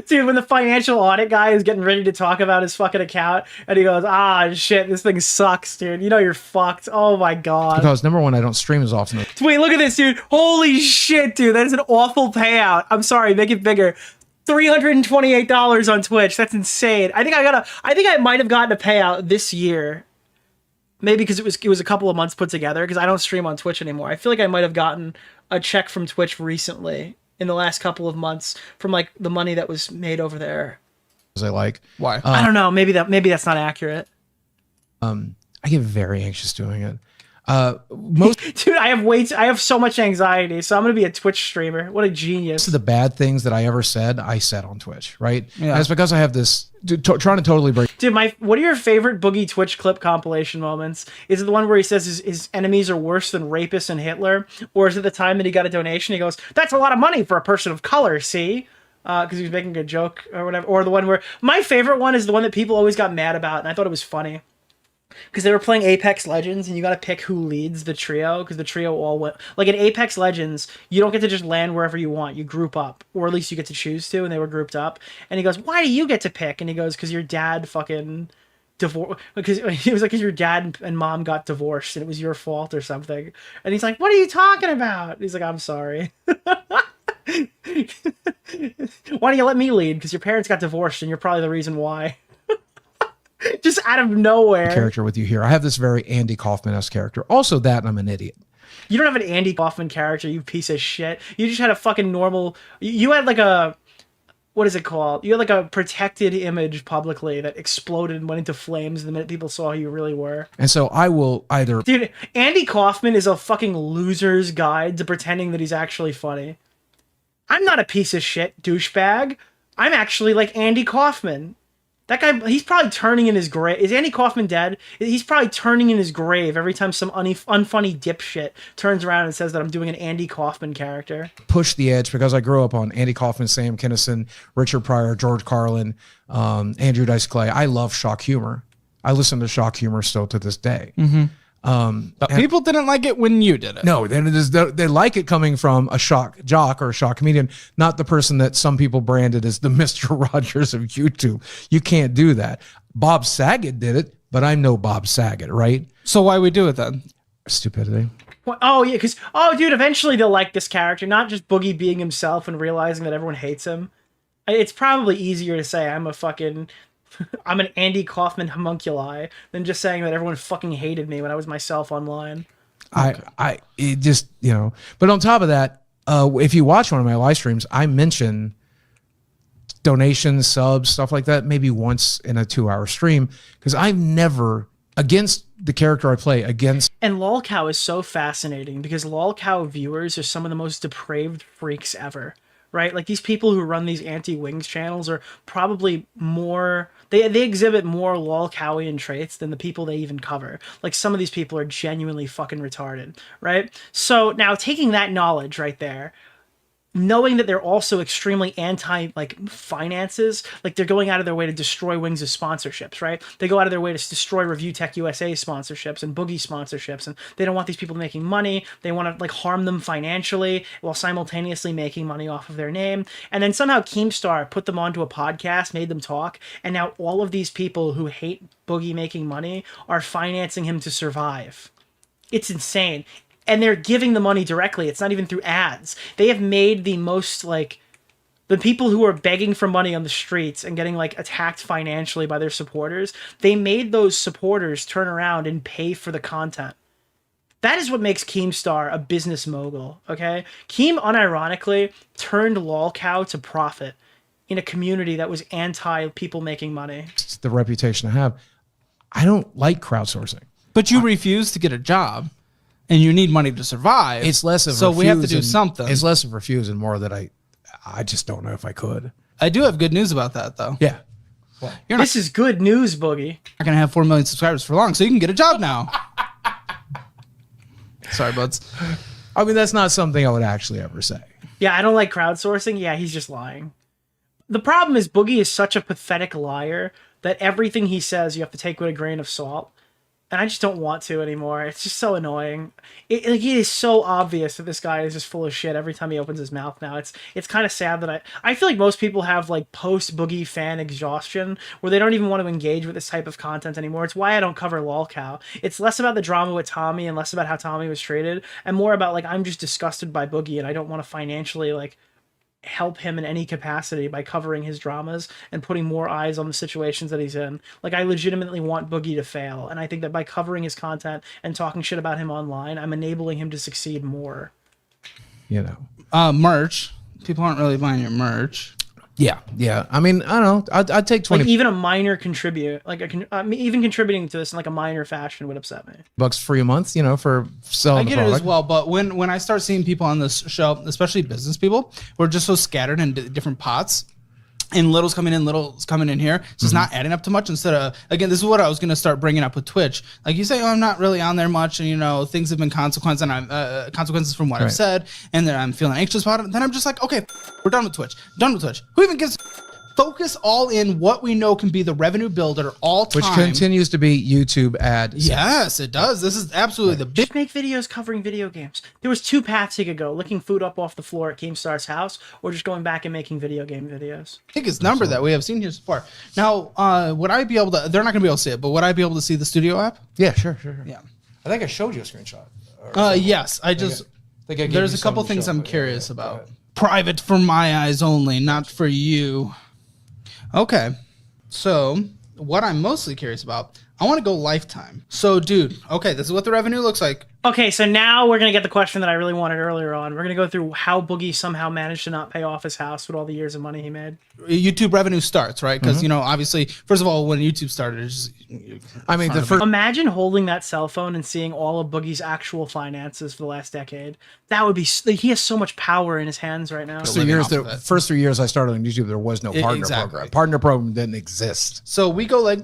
Dude, when the financial audit guy is getting ready to talk about his fucking account, and he goes, shit, this thing sucks, dude. You know you're fucked. Oh my god. because, number one, I don't stream as often. Wait, look at this, dude. Holy shit, dude. That is an awful payout. I'm sorry, make it bigger. $328 on Twitch. That's insane. I think I might have gotten a payout this year. Maybe because it was a couple of months put together, because I don't stream on Twitch anymore. I feel like I might have gotten a check from Twitch recently in the last couple of months from like the money that was made over there. As I like. Why? I don't know. Maybe that's not accurate. I get very anxious doing it. Dude, I have so much anxiety, so I'm gonna be a Twitch streamer. What a genius. Most of the bad things that I ever said, I said on Twitch, right? Yeah. And it's because I have this trying to totally break. Dude, what are your favorite Boogie Twitch clip compilation moments? Is it the one where he says his enemies are worse than rapists and Hitler? Or is it the time that he got a donation? He goes, that's a lot of money for a person of color, see? Because he was making a joke or whatever. Or the one where, my favorite one is the one that people always got mad about, and I thought it was funny. Because they were playing Apex Legends, and you got to pick who leads the trio, because the trio all went... Like, in Apex Legends, you don't get to just land wherever you want. You group up. Or at least you get to choose to, and they were grouped up. And he goes, why do you get to pick? And he goes, because your dad fucking... Because he was like, because your dad and mom got divorced, and it was your fault or something. And he's like, what are you talking about? And he's like, I'm sorry. Why don't you let me lead? Because your parents got divorced, and you're probably the reason why. Just out of nowhere. Character with you here. I have this very Andy Kaufman-esque character. Also that, and I'm an idiot. You don't have an Andy Kaufman character, you piece of shit. You just had a fucking normal... You had like a... What is it called? You had like a protected image publicly that exploded and went into flames the minute people saw who you really were. And so I will either... Dude, Andy Kaufman is a fucking loser's guide to pretending that he's actually funny. I'm not a piece of shit douchebag. I'm actually like Andy Kaufman. That guy, he's probably turning in his grave. Is Andy Kaufman dead? He's probably turning in his grave every time some unfunny dipshit turns around and says that I'm doing an Andy Kaufman character. Push the edge because I grew up on Andy Kaufman, Sam Kinison, Richard Pryor, George Carlin, Andrew Dice Clay. I love shock humor. I listen to shock humor still to this day. But people didn't like it when you did it. No, they like it coming from a shock jock or a shock comedian, not the person that some people branded as the Mr. Rogers of YouTube. You can't do that. Bob Saget did it, but I'm no Bob Saget, right? So why we do it then? Stupidity. Well, oh, yeah, because, dude, eventually they'll like this character, not just Boogie being himself and realizing that everyone hates him. It's probably easier to say I'm an Andy Kaufman homunculi than just saying that everyone fucking hated me when I was myself online. It just, but on top of that, if you watch one of my live streams, I mention donations, subs, stuff like that, maybe once in a 2-hour stream, because I've never, against the character I play, against. And LOLcow is so fascinating because LOLcow viewers are some of the most depraved freaks ever. Right? Like these people who run these anti-wings channels are probably more, they exhibit more LOLcowian traits than the people they even cover. Like some of these people are genuinely fucking retarded, right? So now taking that knowledge right there, knowing that they're also extremely anti finances, like they're going out of their way to destroy Wings' sponsorships, right? They go out of their way to destroy Review Tech USA sponsorships and Boogie sponsorships, and they don't want these people making money. They want to harm them financially while simultaneously making money off of their name. And then somehow Keemstar put them onto a podcast, made them talk, and now all of these people who hate Boogie making money are financing him to survive. It's insane. And they're giving the money directly. It's not even through ads. They have made the most, the people who are begging for money on the streets and getting, attacked financially by their supporters, they made those supporters turn around and pay for the content. That is what makes Keemstar a business mogul, okay? Keem, unironically, turned LOLcow to profit. in a community that was anti people making money. It's the reputation I have. I don't like crowdsourcing. But you refuse to get a job, and you need money to survive. It's less of so we have to do something. It's less of refuse and more that I just don't know if I could. I do have good news about that, though. Yeah. This is good news, Boogie. Not gonna have 4 million subscribers for long, so you can get a job now. Sorry, buds. I mean, that's not something I would actually ever say. Yeah, I don't like crowdsourcing. Yeah, he's just lying. The problem is Boogie is such a pathetic liar that everything he says you have to take with a grain of salt. And I just don't want to anymore. It's just so annoying. It is so obvious that this guy is just full of shit every time he opens his mouth now. It's kind of sad that I feel like most people have like post-Boogie fan exhaustion where they don't even want to engage with this type of content anymore. It's why I don't cover LOLcow. It's less about the drama with Tommy and less about how Tommy was treated and more about like I'm just disgusted by Boogie and I don't want to financially like help him in any capacity by covering his dramas and putting more eyes on the situations that he's in. Like, I legitimately want Boogie to fail, and I think that by covering his content and talking shit about him online, I'm enabling him to succeed more. You know. Merch. People aren't really buying your merch. Yeah. I mean, I don't know. I'd take 20 like even a minor contribute, like even contributing to this in like a minor fashion would upset me. bucks free a month, you know, for selling. I get it as well, but when I start seeing people on this show, especially business people, who are just so scattered in different pots, and little's coming in here, so it's not adding up to much. Instead of, again, this is what I was going to start bringing up with Twitch. Like you say, oh, I'm not really on there much, and you know, things have been consequences from what I've said, and then I'm feeling anxious about it. And then I'm just like, okay, we're done with Twitch. Who even gives? Focus all in what we know can be the revenue builder all time. Which continues to be YouTube ads. Yes, it does. This is absolutely the big. Just make videos covering video games. There was 2 paths he could go: licking food up off the floor at Keemstar's house, or just going back and making video game videos. Biggest number that we have seen here so far. Now, would I be able to? They're not going to be able to see it, but would I be able to see the studio app? Yeah, sure. Yeah. I think I showed you a screenshot. Yes, I just. There's a couple things I'm curious about. Private for my eyes only, not for you. Okay, so what I'm mostly curious about, I want to go lifetime. So, dude, okay, this is what the revenue looks like. Okay, so now we're going to get the question that I really wanted earlier on. We're going to go through how Boogie somehow managed to not pay off his house with all the years of money he made. YouTube revenue starts, right? Because, you know, obviously, first of all, when YouTube started, it's just... I mean, imagine holding that cell phone and seeing all of Boogie's actual finances for the last decade. That would be... He has so much power in his hands right now. The first 3 years I started on YouTube, there was no partner program. Partner program didn't exist. So we go like...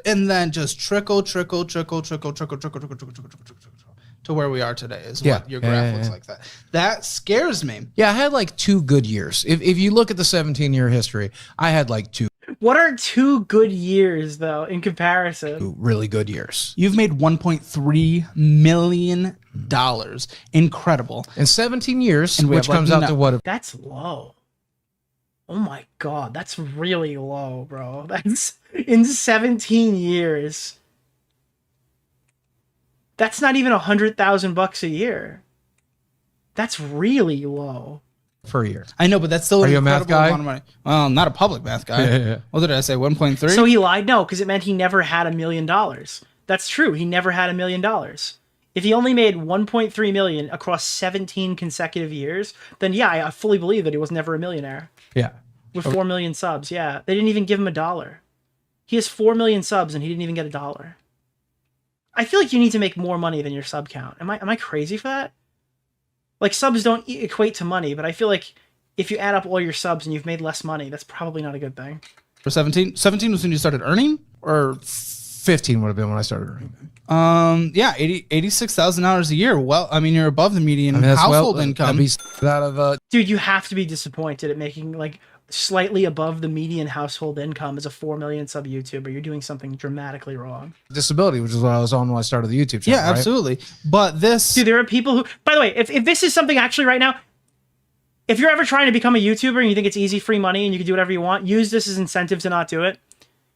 And then just trickle to where we are today is what your graph looks like. That scares me. Yeah, I had like 2 good years. If you look at the 17-year history, I had like 2. What are 2 good years, though, in comparison? 2 really good years. You've made $1.3 million. Incredible. In 17 years, which comes out to what? That's low. Oh my God, that's really low, bro. That's in 17 years. That's not even $100,000 a year. That's really low. For a year. I know, but that's still an incredible amount of money. Well, not a public math guy. What did I say? 1.3? So he lied? No, because it meant he never had $1 million. That's true. He never had $1 million. If he only made 1.3 million across 17 consecutive years, then yeah, I fully believe that he was never a millionaire. Yeah. With 4 million subs, yeah. They didn't even give him $1. He has 4 million subs and he didn't even get $1. I feel like you need to make more money than your sub count. Am I crazy for that? Like, subs don't equate to money, but I feel like if you add up all your subs and you've made less money, that's probably not a good thing. For 17? 17 was when you started earning? Or 15 would have been when I started earning. Yeah, $86,000 a year. Well, I mean, you're above the median household income. Dude, you have to be disappointed at making like slightly above the median household income as a 4 million sub YouTuber. You're doing something dramatically wrong. Disability, which is what I was on when I started the YouTube channel. Yeah, absolutely. Right? But this, dude, there are people who, by the way, if this is something actually right now, if you're ever trying to become a YouTuber and you think it's easy, free money and you can do whatever you want, use this as incentive to not do it.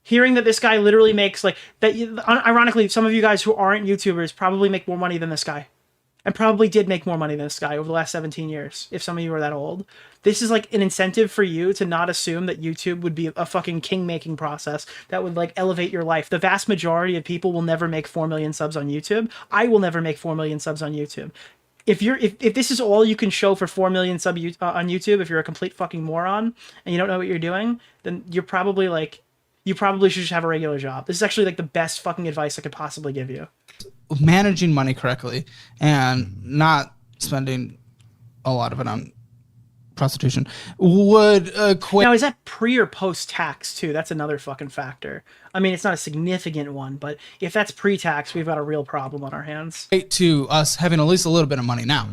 Hearing that this guy literally makes like that, ironically, some of you guys who aren't YouTubers probably make more money than this guy, and probably did make more money than this guy over the last 17 years. If some of you are that old, this is like an incentive for you to not assume that YouTube would be a fucking king-making process that would like elevate your life. The vast majority of people will never make 4 million subs on YouTube. I will never make 4 million subs on YouTube. if this is all you can show for 4 million on YouTube, if you're a complete fucking moron and you don't know what you're doing, then you're probably like, you probably should just have a regular job. This is actually like the best fucking advice I could possibly give you. Managing money correctly and not spending a lot of it on prostitution would equate. Now, is that pre or post tax too? That's another fucking factor. I mean, it's not a significant one, but if that's pre-tax, we've got a real problem on our hands. To us having at least a little bit of money now.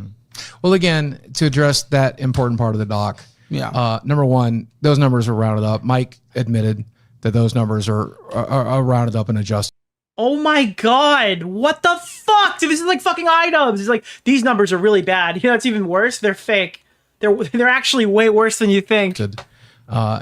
Well, again, to address that important part of the doc, number one, those numbers are rounded up. Mike admitted that those numbers are rounded up and adjusted. Oh my God, what the fuck? Dude, this is like fucking items. It's like, these numbers are really bad. You know, it's even worse. They're fake. They're actually way worse than you think.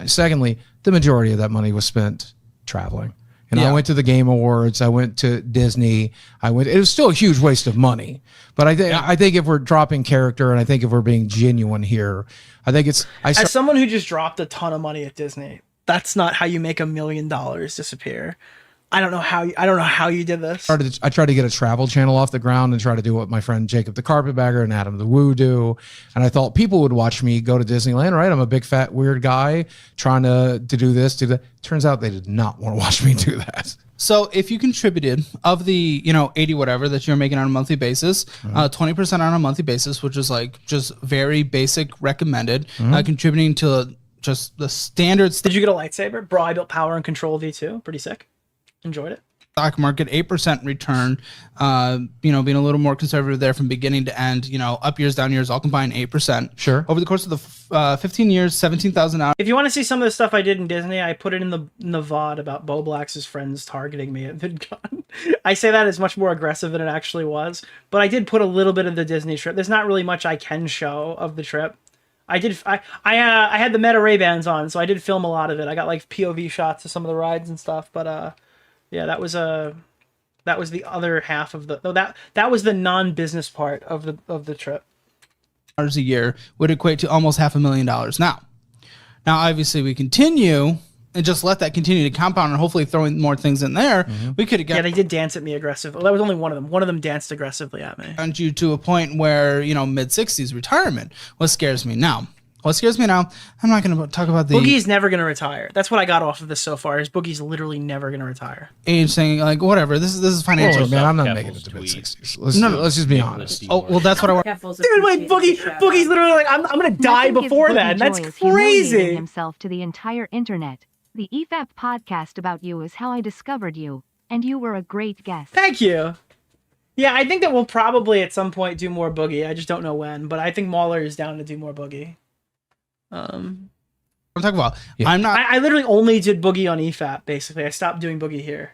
Secondly, the majority of that money was spent traveling. And I went to the Game Awards. I went to Disney. It was still a huge waste of money. But I think if we're dropping character, and I think if we're being genuine here, I think it's... As someone who just dropped a ton of money at Disney, that's not how you make $1 million disappear. I don't know how you did this. I tried to get a travel channel off the ground and try to do what my friend Jacob the Carpetbagger and Adam the Woo do. And I thought people would watch me go to Disneyland, right? I'm a big fat weird guy trying to do this, do that. Turns out they did not want to watch me do that. So if you contributed of the, 80 whatever that you're making on a monthly basis, 20% on a monthly basis, which is like just very basic recommended, contributing to just the standards. Did you get a lightsaber? Bro, I built Power and Control V2. Pretty sick. Enjoyed it. Stock market 8% return, being a little more conservative there from beginning to end, up years, down years, all combined 8%. Sure. Over the course of the 15 years, 17,000 hours. If you want to see some of the stuff I did in Disney, I put it in the VOD about Bo Black's friends targeting me at VidCon. I say that as much more aggressive than it actually was, but I did put a little bit of the Disney trip. There's not really much I can show of the trip. I had the Meta Ray-Bans on, so I did film a lot of it. I got like POV shots of some of the rides and stuff, but yeah, that was the other half of the that was the non-business part of the trip. A year would equate to almost $500,000 now. Now, obviously, we continue and just let that continue to compound and hopefully throwing more things in there. We could have got. Yeah, they did dance at me aggressively. Well, that was only one of them. One of them danced aggressively at me. And you to a point where mid-60s retirement. What scares me now? What scares me now, I'm not going to talk about the... Boogie's never going to retire. That's what I got off of this so far, is Boogie's literally never going to retire. Age saying, like, whatever, this is financial. Oh, man, I'm not making it to mid-60s. Let's just be honest. Oh, well, that's what I want. Dude, wait, Boogie's literally like, I'm going to die before that. That's crazy. Himself to the entire internet. The EFAP podcast about you is how I discovered you, and you were a great guest. Thank you. Yeah, I think that we'll probably at some point do more Boogie. I just don't know when, but I think Mauler is down to do more Boogie. I'm talking about. Yeah. I'm not. I literally only did Boogie on EFAP. Basically, I stopped doing Boogie here.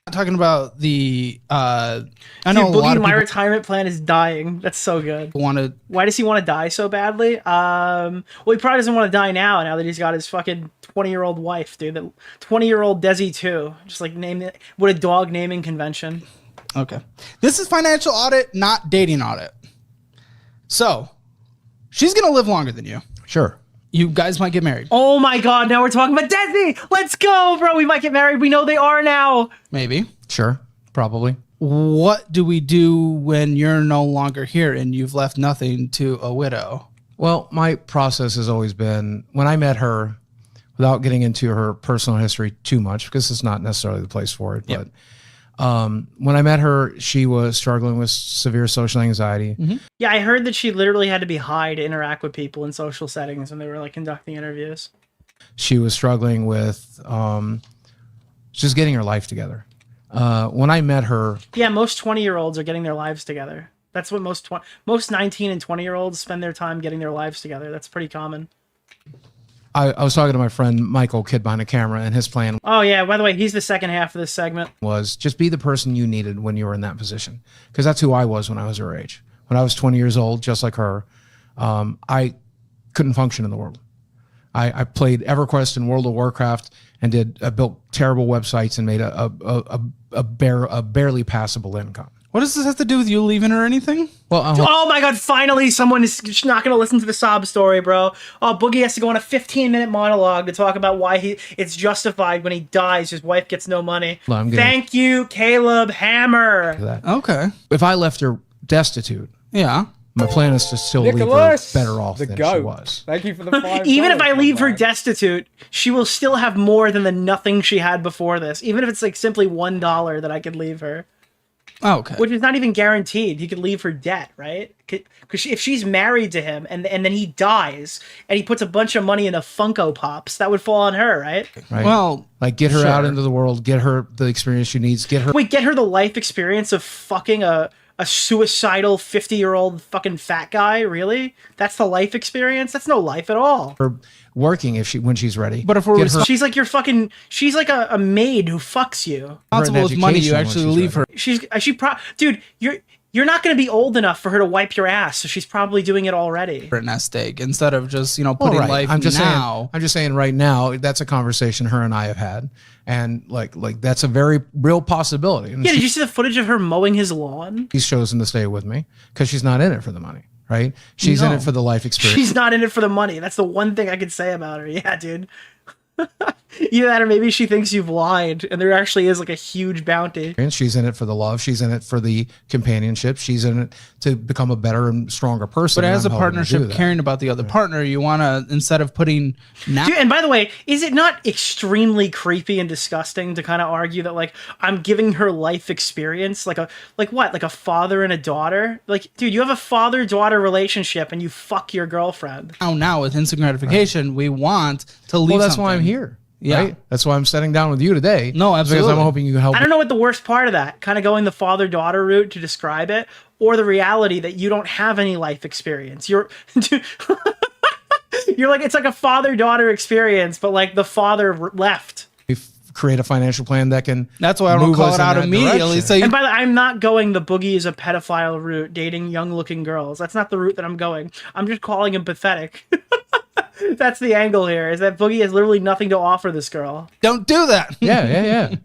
I'm talking about the. I know Dude, Boogie. A lot of my people retirement plan is dying. That's so good. Why does he want to die so badly? Well, he probably doesn't want to die now that he's got his fucking 20-year-old wife, dude. That 20-year-old Desi too. Just like name it. What a dog naming convention. Okay, this is financial audit, not dating audit. So. She's going to live longer than you. Sure. You guys might get married. Oh my God, now we're talking about Desi! Let's go, bro! We might get married. We know they are now. Maybe. Sure. Probably. What do we do when you're no longer here and you've left nothing to a widow? Well, my process has always been, when I met her, without getting into her personal history too much, because it's not necessarily the place for it, but when I met her, she was struggling with severe social anxiety. Yeah, I heard that she literally had to be high to interact with people in social settings when they were like conducting interviews. She was struggling with just getting her life together. When I met her... Yeah, most 20-year-olds are getting their lives together. That's what most 19 and 20-year-olds spend their time getting their lives together. That's pretty common. I was talking to my friend Michael, kid behind the camera, and his plan... Oh, yeah. By the way, he's the second half of this segment. ...was just be the person you needed when you were in that position. Because that's who I was when I was her age. When I was 20 years old, just like her, I couldn't function in the world. I played EverQuest and World of Warcraft and built terrible websites and made a barely passable income. What does this have to do with you leaving or anything? Well, oh my God, finally someone is not going to listen to the sob story, bro. Oh, Boogie has to go on a 15-minute monologue to talk about why it's justified when he dies, his wife gets no money. Well, Thank you, Caleb Hammer. Okay. If I left her destitute, Yeah. My plan is to still leave her Nicholas, better off the than goat. she was. Thank you for the $5. Even if I leave her my guy. destitute, she will still have more than the nothing she had before this. Even if it's like simply $1 that I could leave her. Oh, okay. Which is not even guaranteed. He could leave her debt, right? Because if she's married to him and then he dies and he puts a bunch of money into Funko Pops, that would fall on her, right? Right? Well, like get her out into the world, get her the experience she needs, get her. Wait, get her the life experience of fucking a suicidal 50-year-old fucking fat guy? Really? That's the life experience? That's no life at all. Her working when she's ready. But if we're Get her She's like your fucking. She's like a maid who fucks you. responsible with money, you education when actually she's leave her. Dude, you're not going to be old enough for her to wipe your ass, so she's probably doing it already. For a nest egg instead of just Well, putting right. life I'm just now. I'm just saying right now that's a conversation her and I have had, and like that's a very real possibility. And Yeah, did you see the footage of her mowing his lawn? she's chosen to stay with me because she's not in it for the money, right? She's in it for the life experience. She's not in it for the money. That's the one thing I could say about her. Yeah, dude. Either that or maybe she thinks you've lied and there actually is like a huge bounty. She's in it for the love. She's in it for the companionship. She's in it to become a better and stronger person. But as a and I'm helping her do partnership, that. caring about the other partner, you want to, instead of putting now. Dude, and by the way, is it not extremely creepy and disgusting to kind of argue that like I'm giving her life experience, like a father and a daughter? Like, dude, you have a father-daughter relationship and you fuck your girlfriend. Now with instant gratification, we want to leave. Well, that's something. why I'm here. Yeah. Right? That's why I'm sitting down with you today. No, absolutely. Because I'm hoping you can help. I don't know what the worst part of that, kind of going the father-daughter route to describe it, or the reality that you don't have any life experience. You're like, it's like a father-daughter experience, but like the father left. Create a financial plan that can. That's why I don't move call us it in out that immediately. direction. So you, And by the way, I'm not going the Boogie is a pedophile route, dating young-looking girls. That's not the route that I'm going. I'm just calling him pathetic. That's the angle here, is that Boogie has literally nothing to offer this girl. don't do that. Yeah.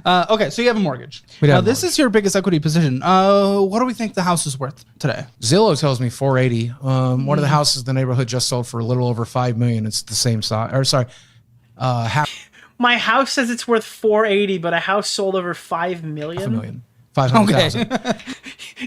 Okay, so you have a mortgage. We have a This is your biggest equity position. What do we think the house is worth today? Zillow tells me 480. One of the houses in the neighborhood just sold for a little over $5 million. It's the same size. Or sorry, half My house says it's worth 480, but a house sold over 5 million. a million. 500,000.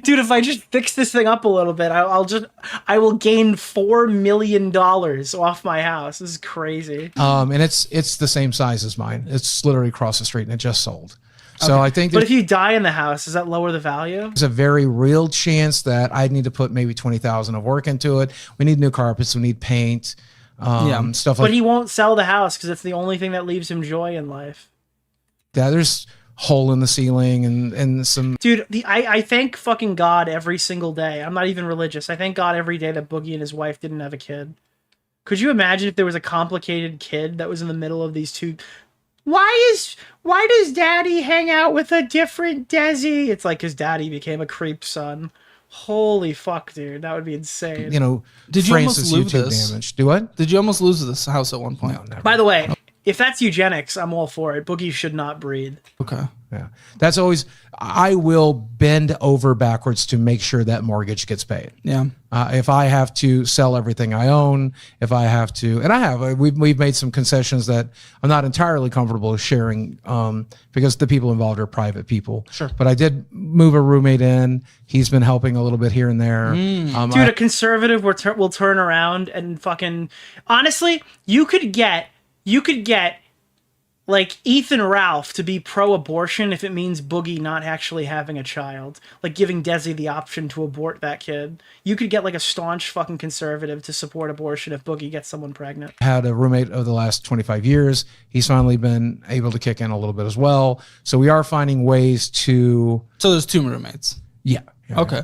Dude, if I just fix this thing up a little bit, I will gain $4 million off my house. This is crazy. And it's the same size as mine. It's literally across the street and it just sold. So I think But there's if you die in the house, does that lower the value? a very real chance that I need to put maybe 20,000 of work into it. We need new carpets. We need paint. Stuff But like he won't sell the house because it's the only thing that leaves him joy in life. that. There's hole in the ceiling and some. Dude, I thank fucking God every single day. I'm not even religious. I thank God every day that Boogie and his wife didn't have a kid. Could you imagine if there was a complicated kid that was in the middle of these two? Why does Daddy hang out with a different Desi? It's like his daddy became a creep son. Holy fuck, dude, that would be insane. Did you Francis almost lose YouTube this? damage. Do what? Did you almost lose this house at one point? No, never. By the way, if that's eugenics, I'm all for it. Boogie should not breed. Okay. Yeah, that's always. I will bend over backwards to make sure that mortgage gets paid. Yeah. If I have to sell everything I own, if I have to, and I have, we've made some concessions that I'm not entirely comfortable sharing because the people involved are private people. Sure. But I did move a roommate in. He's been helping a little bit here and there. Dude, a conservative will turn around and fucking. Honestly, you could get like Ethan Ralph to be pro-abortion if it means Boogie not actually having a child, like giving Desi the option to abort that kid. You could get like a staunch fucking conservative to support abortion if Boogie gets someone pregnant. Had a roommate over the last 25 years. He's finally been able to kick in a little bit as well. So we are finding ways to. So there's two roommates. Yeah. Okay.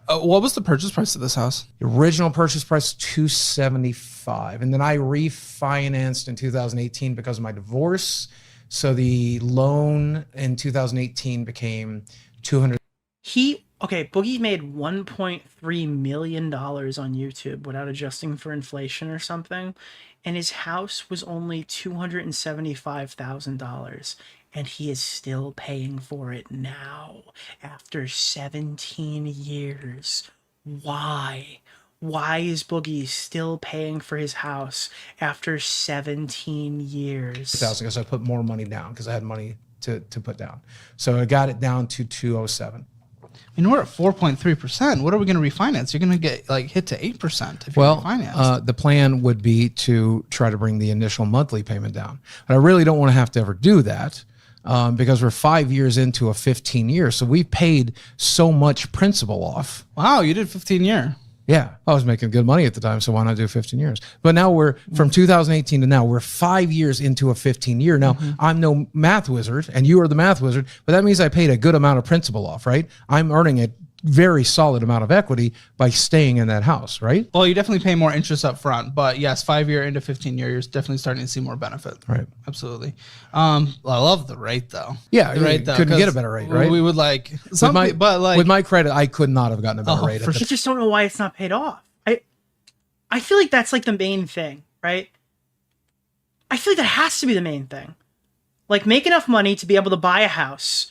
What was the purchase price of this house? The original purchase price $275, and then I refinanced in 2018 because of my divorce. So the loan in 2018 became $200. Boogie made $1.3 million on YouTube without adjusting for inflation or something, and his house was only $275,000. And he is still paying for it now, after 17 years. Why? Why is Boogie still paying for his house after 17 years? Because I put more money down because I had money to put down. So I got it down to 207. I mean, we're at 4.3%. What are we going to refinance? You're going to get like hit to 8% if you refinance. The plan would be to try to bring the initial monthly payment down. But I really don't want to have to ever do that because we're 5 years into a 15 years. So we paid so much principal off. Wow, you did 15-year. Yeah, I was making good money at the time, so why not do 15 years? But now we're from 2018 to now, we're 5 years into a 15-year. Now, I'm no math wizard, and you are the math wizard, but that means I paid a good amount of principal off, right? I'm earning a very solid amount of equity by staying in that house, right? Well, you definitely pay more interest up front, but yes, 5 year into 15-year, you're definitely starting to see more benefit. Right. Absolutely. I love the rate though. Yeah, the rate though, couldn't get a better rate, right? We would like something, but like with my credit, I could not have gotten a better rate. I just don't know why it's not paid off. I feel like that's like the main thing, right? I feel like that has to be the main thing. Like, make enough money to be able to buy a house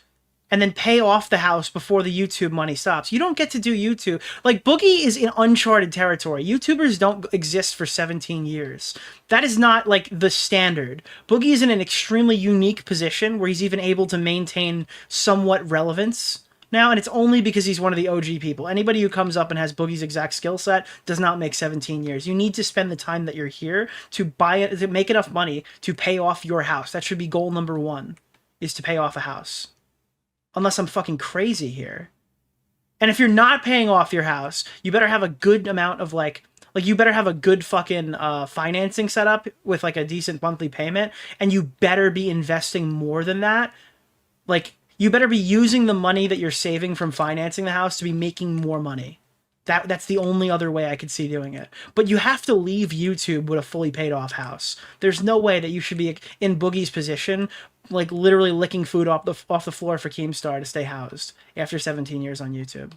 and then pay off the house before the YouTube money stops. You don't get to do YouTube. Like, Boogie is in uncharted territory. YouTubers don't exist for 17 years. That is not, like, the standard. Boogie is in an extremely unique position where he's even able to maintain somewhat relevance now, and it's only because he's one of the OG people. Anybody who comes up and has Boogie's exact skill set does not make 17 years. You need to spend the time that you're here to buy it, to make enough money to pay off your house. That should be goal number one, is to pay off a house. Unless I'm fucking crazy here. And if you're not paying off your house, you better have a good amount of like you better have a good fucking financing setup with like a decent monthly payment, and you better be investing more than that. Like, you better be using the money that you're saving from financing the house to be making more money. That's the only other way I could see doing it. But you have to leave YouTube with a fully paid off house. There's no way that you should be in Boogie's position, like literally licking food off the floor for Keemstar to stay housed after 17 years on YouTube.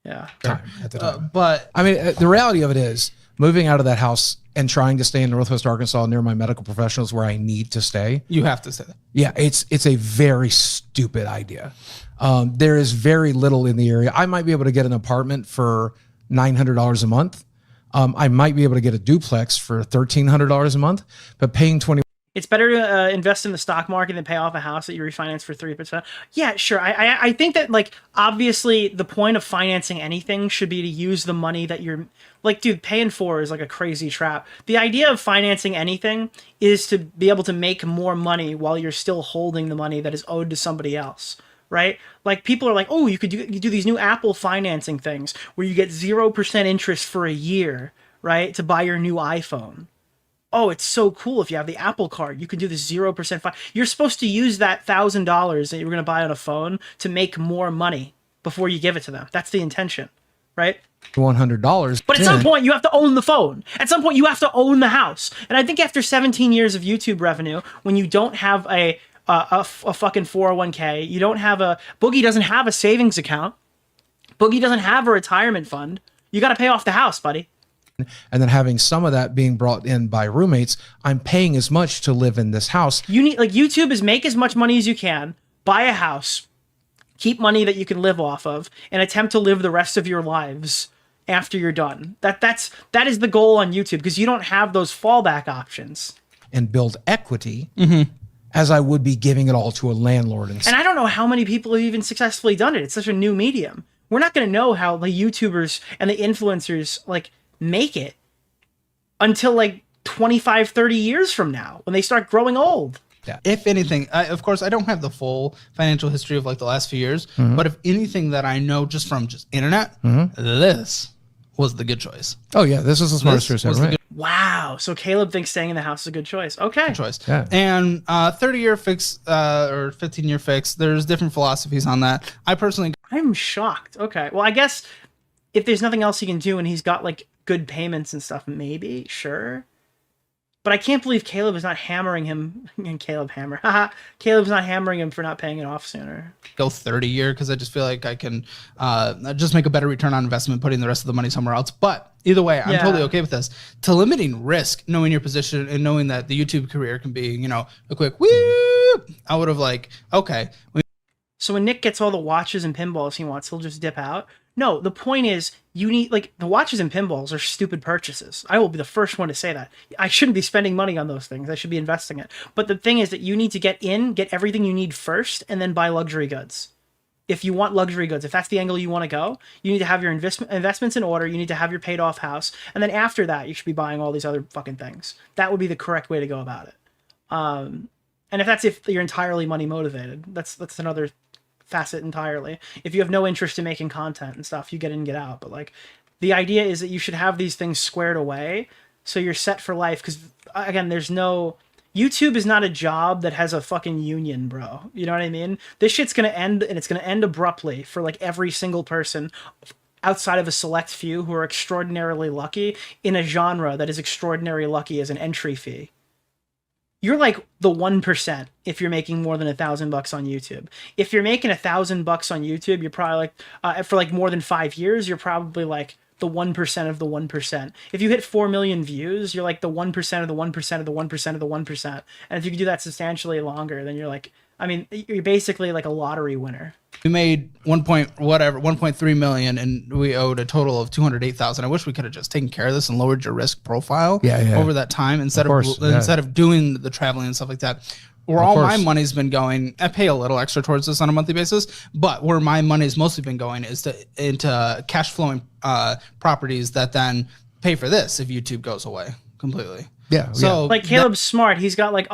Yeah. At the time. But I mean, the reality of it is moving out of that house and trying to stay in Northwest Arkansas near my medical professionals where I need to stay. You have to stay there. Yeah, it's a very stupid idea. There is very little in the area. I might be able to get an apartment for $900 a month. I might be able to get a duplex for $1,300 a month, but paying 20. It's better to invest in the stock market than pay off a house that you refinance for 3%. Yeah, sure. I think that, like, obviously the point of financing anything should be to use the money that you're, like, dude, paying for is like a crazy trap. The idea of financing anything is to be able to make more money while you're still holding the money that is owed to somebody else. Right? Like, people are like, oh, you do these new Apple financing things where you get 0% interest for a year, right? To buy your new iPhone. Oh, it's so cool. If you have the Apple card, you can do the 0% You're supposed to use that $1,000 that you were going to buy on a phone to make more money before you give it to them. That's the intention, right? $100. But at some point, you have to own the phone. At some point, you have to own the house. And I think after 17 years of YouTube revenue, when you don't have a fucking 401k, you don't have Boogie doesn't have a savings account. Boogie doesn't have a retirement fund. You got to pay off the house, buddy. And then having some of that being brought in by roommates, I'm paying as much to live in this house. You need, like, YouTube is make as much money as you can, buy a house, keep money that you can live off of, and attempt to live the rest of your lives after you're done. That is the goal on YouTube, because you don't have those fallback options. And build equity as I would be giving it all to a landlord. And I don't know how many people have even successfully done it. It's such a new medium. We're not going to know how the YouTubers and the influencers, like, make it until like 25, 30 years from now when they start growing old. Yeah. If anything, of course, I don't have the full financial history of like the last few years, but if anything that I know just from internet, this was the good choice. Oh yeah, this is the smartest choice ever made. Wow. So Caleb thinks staying in the house is a good choice. Okay. Good choice. Yeah. And 30-year fix or 15-year fix, there's different philosophies on that. I'm shocked. Okay. Well, I guess if there's nothing else he can do and he's got like good payments and stuff, maybe, sure. But I can't believe Caleb is not hammering him. And Caleb's not hammering him for not paying it off sooner. Go 30-year because I just feel like I can just make a better return on investment putting the rest of the money somewhere else. But either way, I'm totally okay with this. To limiting risk, knowing your position and knowing that the YouTube career can be, a quick whoop, I would have okay. So when Nick gets all the watches and pinballs he wants, he'll just dip out. No, the point is, you need, the watches and pinballs are stupid purchases. I will be the first one to say that. I shouldn't be spending money on those things. I should be investing it. But the thing is that you need to get everything you need first, and then buy luxury goods. If you want luxury goods, if that's the angle you want to go, you need to have your investments in order. You need to have your paid off house. And then after that, you should be buying all these other fucking things. That would be the correct way to go about it. And if you're entirely money motivated, that's another facet entirely. If you have no interest in making content and stuff, you get in and get out. But like, the idea is that you should have these things squared away so you're set for life. Because again, YouTube is not a job that has a fucking union, bro. You know what I mean? This shit's gonna end, and it's gonna end abruptly for like every single person outside of a select few who are extraordinarily lucky in a genre that is extraordinarily lucky as an entry fee. You're like the 1% if you're making more than $1,000 on YouTube. If you're making $1,000 on YouTube, you're probably like, for like more than 5 years, you're probably like the 1% of the 1%. If you hit 4 million views, you're like the 1% of the 1% of the 1% of the 1%. And if you can do that substantially longer, then you're like, I mean, you're basically like a lottery winner. We made 1.3 million, and we owed a total of 208,000. I wish we could have just taken care of this and lowered your risk profile over that time instead of doing the traveling and stuff like that. My money's been going, I pay a little extra towards this on a monthly basis, but where my money's mostly been going is into cash flowing properties that then pay for this if YouTube goes away completely. Yeah. So like Caleb's smart. He's got like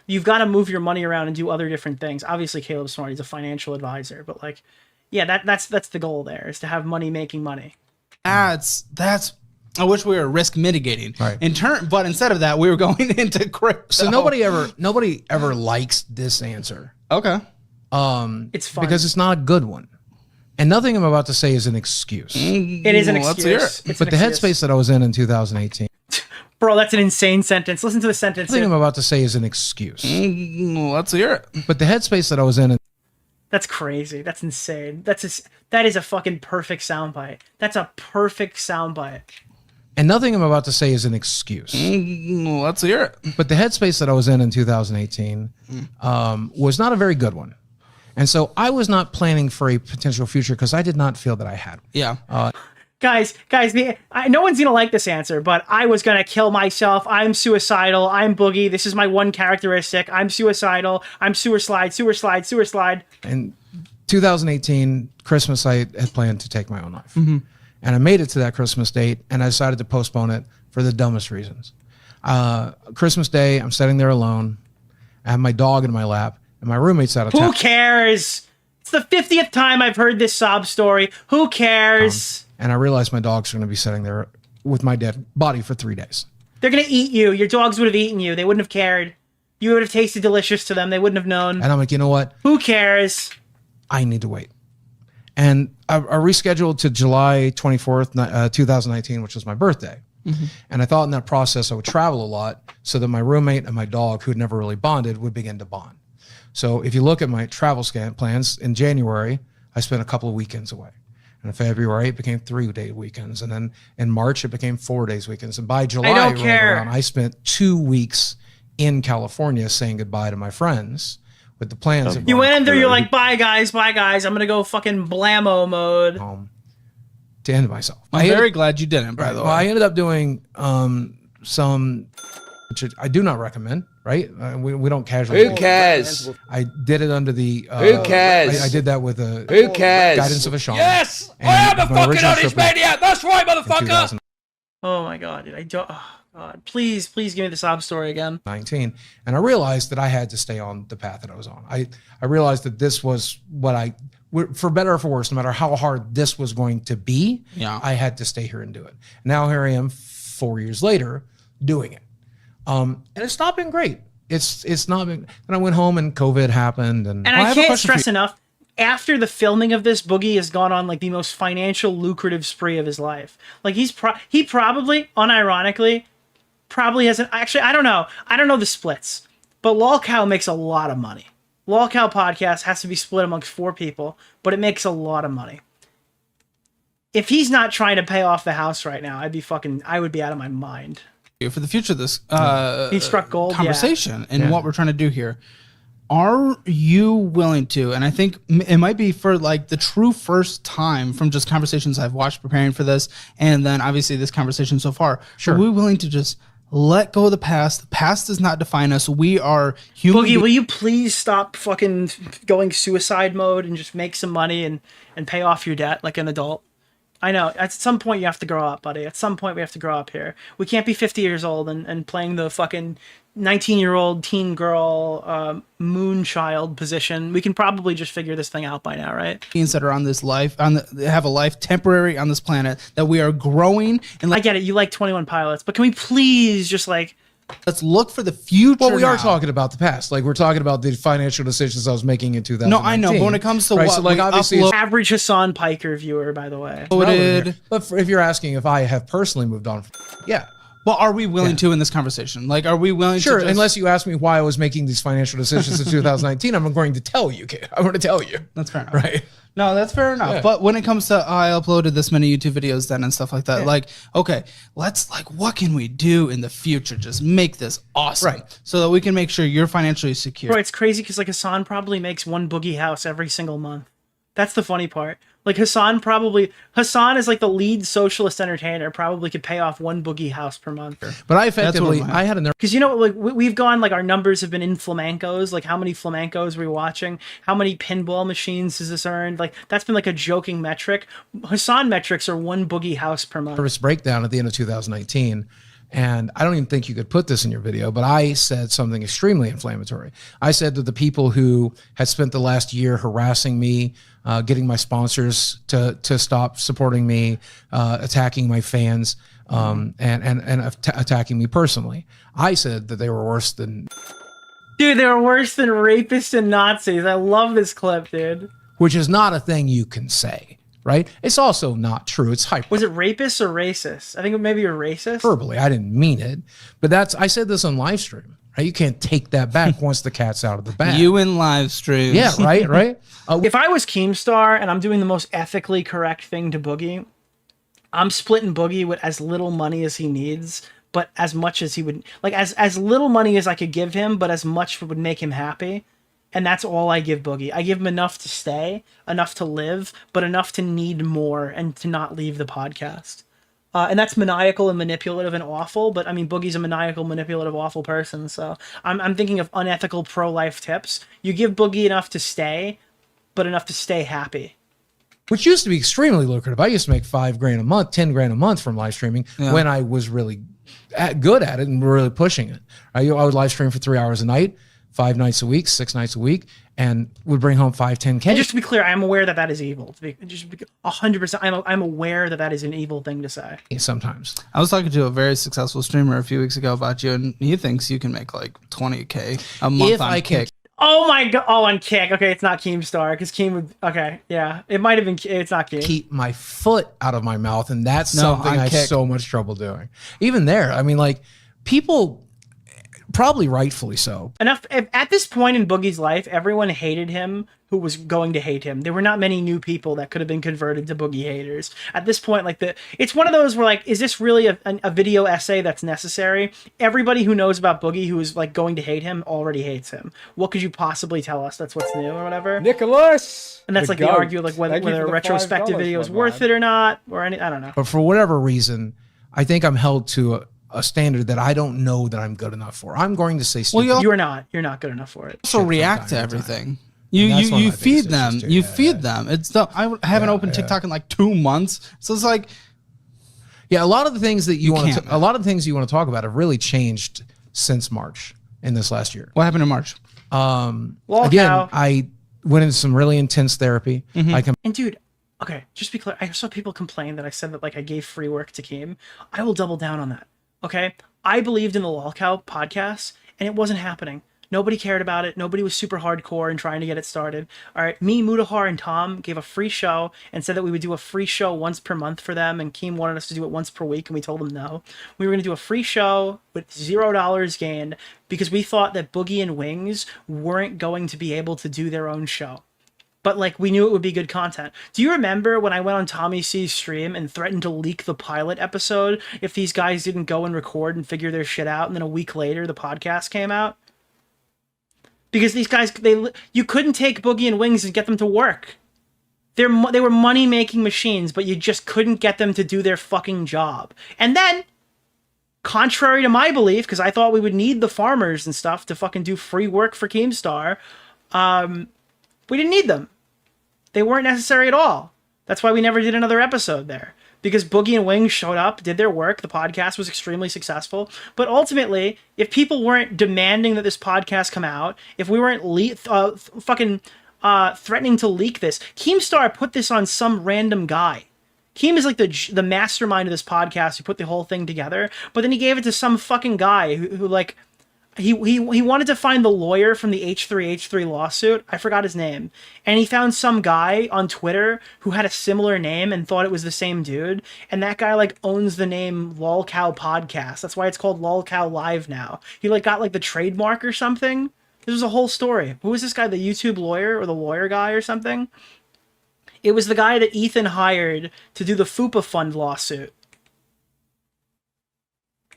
you've got to move your money around and do other different things. Obviously Caleb's smart. He's a financial advisor, but like, yeah, that's the goal there, is to have money making money. That's I wish we were risk mitigating. Right. But instead of that, we were going into crypto. So nobody ever likes this answer. Okay. It's fun because it's not a good one. And nothing I'm about to say is an excuse. It is an excuse. Let's hear it. But the headspace that I was in 2018. Bro, that's an insane sentence. Listen to the sentence. Nothing I'm about to say is an excuse. Let's hear it. But the headspace that I was in. That's crazy. That's insane. That is a fucking perfect soundbite. That's a perfect soundbite. And nothing I'm about to say is an excuse. Let's hear it. But the headspace that I was in 2018 was not a very good one. And so I was not planning for a potential future because I did not feel that I had one. Yeah. Guys, no one's going to like this answer, but I was going to kill myself. I'm suicidal. I'm Boogie. This is my one characteristic. I'm suicidal. I'm sewer slide. In 2018, Christmas, I had planned to take my own life. Mm-hmm. And I made it to that Christmas date, and I decided to postpone it for the dumbest reasons. Christmas Day, I'm sitting there alone. I have my dog in my lap, and my roommate's out of town. Who cares? It's the 50th time I've heard this sob story. Who cares? And I realized my dogs are going to be sitting there with my dead body for 3 days. They're going to eat you. Your dogs would have eaten you. They wouldn't have cared. You would have tasted delicious to them. They wouldn't have known. And I'm like, you know what? Who cares? I need to wait. And I rescheduled to July 24th, 2019, which was my birthday. Mm-hmm. And I thought in that process I would travel a lot so that my roommate and my dog, who had never really bonded, would begin to bond. So if you look at my travel plans, in January, I spent a couple of weekends away. And in February, it became 3-day weekends. And then in March, it became 4 days weekends. And by July, I spent 2 weeks in California saying goodbye to my friends with the plans. You went in there, you're like, bye guys. I'm going to go fucking blammo mode. To end myself. I'm very glad you didn't, by the way. Well, I ended up doing some, which I do not recommend, right? We don't casually. Who cares? I did it under the. Who cares? I did that with a. Who cares? Guidance of a shaman. Yes! I am a fucking honest maniac! That's right, motherfucker! Oh my god, dude. I don't. Oh god. Please give me the sob story again. 19. And I realized that I had to stay on the path that I was on. I realized that this was what for better or for worse, no matter how hard this was going to be, I had to stay here and do it. Now here I am 4 years later doing it. And it's not been great. It's not been. And I went home and COVID happened. And I can't stress enough, after the filming of this, Boogie has gone on like the most financial lucrative spree of his life. Like he probably, unironically, hasn't. Actually, I don't know the splits, but LolCow makes a lot of money. LolCow podcast has to be split amongst 4 people, but it makes a lot of money. If he's not trying to pay off the house right now, I would be out of my mind. For the future of this he struck gold conversation and what we're trying to do here, are you willing to, and I think it might be for like the true first time from just conversations I've watched preparing for this, and then obviously this conversation so far, are we willing to just let go of the past. The past does not define us. We are human. Boogie, will you please stop fucking going suicide mode and just make some money and pay off your debt like an adult? I know, at some point you have to grow up, buddy. At some point we have to grow up here. We can't be 50 years old and playing the fucking 19-year-old teen girl moonchild position. We can probably just figure this thing out by now, right? Beings that are on this life, they have a life temporary on this planet, that we are growing. And I get it, you like 21 Pilots, but can we please just like... Let's look for the future. Well, we are now. talking about the past. Like, we're talking about the financial decisions I was making in 2019. No, I know, but when it comes to right, what so like we obviously upload- Average Hassan Piker viewer, by the way. But if you're asking if I have personally moved on, yeah. Well, are we willing to in this conversation? Like, are we willing Sure, to just... unless you ask me why I was making these financial decisions in 2019, I'm going to tell you. I'm going to tell you. That's fair enough. Right. No, that's fair enough. Yeah. But when it comes to I uploaded this many YouTube videos then and stuff like that, like, okay, let's like, what can we do in the future? Just make this awesome. Right. So that we can make sure you're financially secure. Bro, it's crazy because like Hassan probably makes one Boogie house every single month. That's the funny part. Like Hassan is like the lead socialist entertainer, probably could pay off one Boogie house per month. But I effectively, I had a nerve. Because, you know, like we've gone, like our numbers have been in flamencos. Like how many flamencos were we watching? How many pinball machines has this earned? Like that's been like a joking metric. Hassan metrics are one Boogie house per month. Nervous breakdown at the end of 2019. And I don't even think you could put this in your video, but I said something extremely inflammatory. I said that the people who had spent the last year harassing me, getting my sponsors to stop supporting me, attacking my fans, and attacking me personally. I said that they were worse than... Dude, they were worse than rapists and Nazis. I love this clip, dude. Which is not a thing you can say. Right? It's also not true. It's hyper. Was it rapist or racist? I think maybe you're racist. Verbally, I didn't mean it, but I said this on live stream. Right? You can't take that back once the cat's out of the bag. You in live streams. Yeah, right. If I was Keemstar and I'm doing the most ethically correct thing to Boogie, I'm splitting Boogie with as little money as he needs, but as much as he would like, as little money as I could give him, but as much would make him happy. And that's all I give Boogie. I give him enough to stay, enough to live, but enough to need more and to not leave the podcast. And that's maniacal and manipulative and awful, but I mean, Boogie's a maniacal, manipulative, awful person, so I'm thinking of unethical pro-life tips. You give Boogie enough to stay, but enough to stay happy. Which used to be extremely lucrative. I used to make $5,000 a month, $10,000 a month from live streaming when I was really good at it and really pushing it. I would live stream for 3 hours a night, 5 nights a week, 6 nights a week, and would bring home $5,000-$10,000. And just to be clear, I'm aware that is evil. Just 100%, I'm aware that is an evil thing to say. Sometimes. I was talking to a very successful streamer a few weeks ago about you, and he thinks you can make like $20K a month on Kick. Oh my god! Oh, on Kick. Okay, it's not Keemstar because Keem would. Okay, yeah, it might have been. It's not Keem. Keep my foot out of my mouth, and that's something I have so much trouble doing. Even there, I mean, like people. Probably rightfully so. Enough at this point in Boogie's life, everyone hated him who was going to hate him. There were not many new people that could have been converted to Boogie haters. At this point, like it's one of those where like, is this really a video essay that's necessary? Everybody who knows about Boogie who is like going to hate him already hates him. What could you possibly tell us that's what's new or whatever? Nicholas! And that's like they argue like whether a retrospective video is worth it or not, or any, I don't know. But for whatever reason, I think I'm held to a standard that I don't know that I'm good enough for. I'm going to say stupid. Well, you're not good enough for it. Also react to everything. You feed them. You feed them. It's the I haven't opened TikTok in like 2 months. So it's like a lot of the things that you want to talk about have really changed since March in this last year. What happened in March? Again, I went into some really intense therapy. And dude, okay, just be clear. I saw people complain that I said that like I gave free work to Keem. I will double down on that. Okay, I believed in the Lolcow podcast, and it wasn't happening. Nobody cared about it. Nobody was super hardcore in trying to get it started. All right, me, Mudahar, and Tom gave a free show and said that we would do a free show once per month for them, and Keem wanted us to do it once per week, and we told him no. We were going to do a free show with $0 gained because we thought that Boogie and Wings weren't going to be able to do their own show. But like we knew it would be good content. Do you remember when I went on Tommy C's stream and threatened to leak the pilot episode if these guys didn't go and record and figure their shit out, and then a week later the podcast came out? Because these guys, you couldn't take Boogie and Wings and get them to work. They were money-making machines, but you just couldn't get them to do their fucking job. And then contrary to my belief, because I thought we would need the farmers and stuff to fucking do free work for Keemstar, we didn't need them. They weren't necessary at all. That's why we never did another episode there. Because Boogie and Wings showed up, did their work, the podcast was extremely successful. But ultimately, if people weren't demanding that this podcast come out, if we weren't threatening to leak this, Keemstar put this on some random guy. Keem is like the mastermind of this podcast who put the whole thing together, but then he gave it to some fucking guy who like, he wanted to find the lawyer from the H3H3 lawsuit. I forgot his name. And he found some guy on Twitter who had a similar name and thought it was the same dude. And that guy like owns the name LolCow Podcast. That's why it's called LolCow Live now. He like got like the trademark or something. This was a whole story. Who was this guy? The YouTube lawyer or the lawyer guy or something? It was the guy that Ethan hired to do the FUPA Fund lawsuit.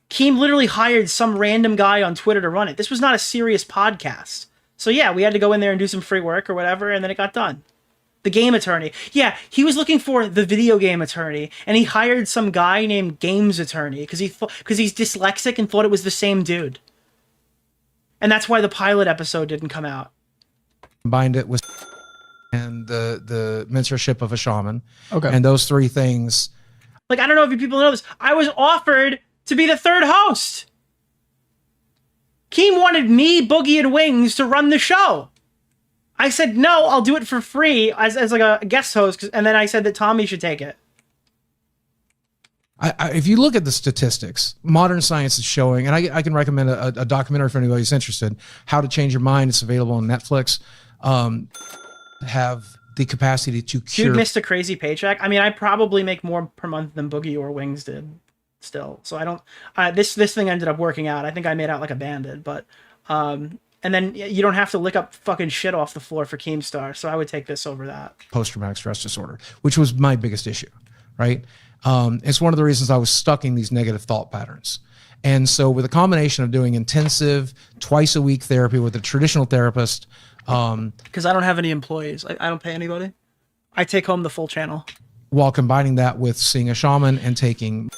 Keem literally hired some random guy on Twitter to run it. This was not a serious podcast. So yeah, we had to go in there and do some free work or whatever, and then it got done. The game attorney. Yeah, he was looking for the video game attorney, and he hired some guy named Games Attorney because he's dyslexic and thought it was the same dude. And that's why the pilot episode didn't come out. Combined it with and the mentorship of a shaman. Okay. And those three things. Like, I don't know if you people know this. I was offered to be the third host. Keem wanted me, Boogie, and Wings to run the show. I said, no, I'll do it for free as like a guest host. And then I said that Tommy should take it. If you look at the statistics, modern science is showing, and I can recommend a documentary for anybody who's interested, How to Change Your Mind. It's available on Netflix. Have the capacity to cure. Dude missed a crazy paycheck. I mean, I probably make more per month than Boogie or Wings did still. So I don't, this thing ended up working out. I think I made out like a bandit, but, and then you don't have to lick up fucking shit off the floor for Keemstar. So I would take this over that. Post-traumatic stress disorder, which was my biggest issue, right? It's one of the reasons I was stuck in these negative thought patterns. And so with a combination of doing intensive twice a week therapy with a traditional therapist, because I don't have any employees. I don't pay anybody. I take home the full channel. While combining that with seeing a shaman and taking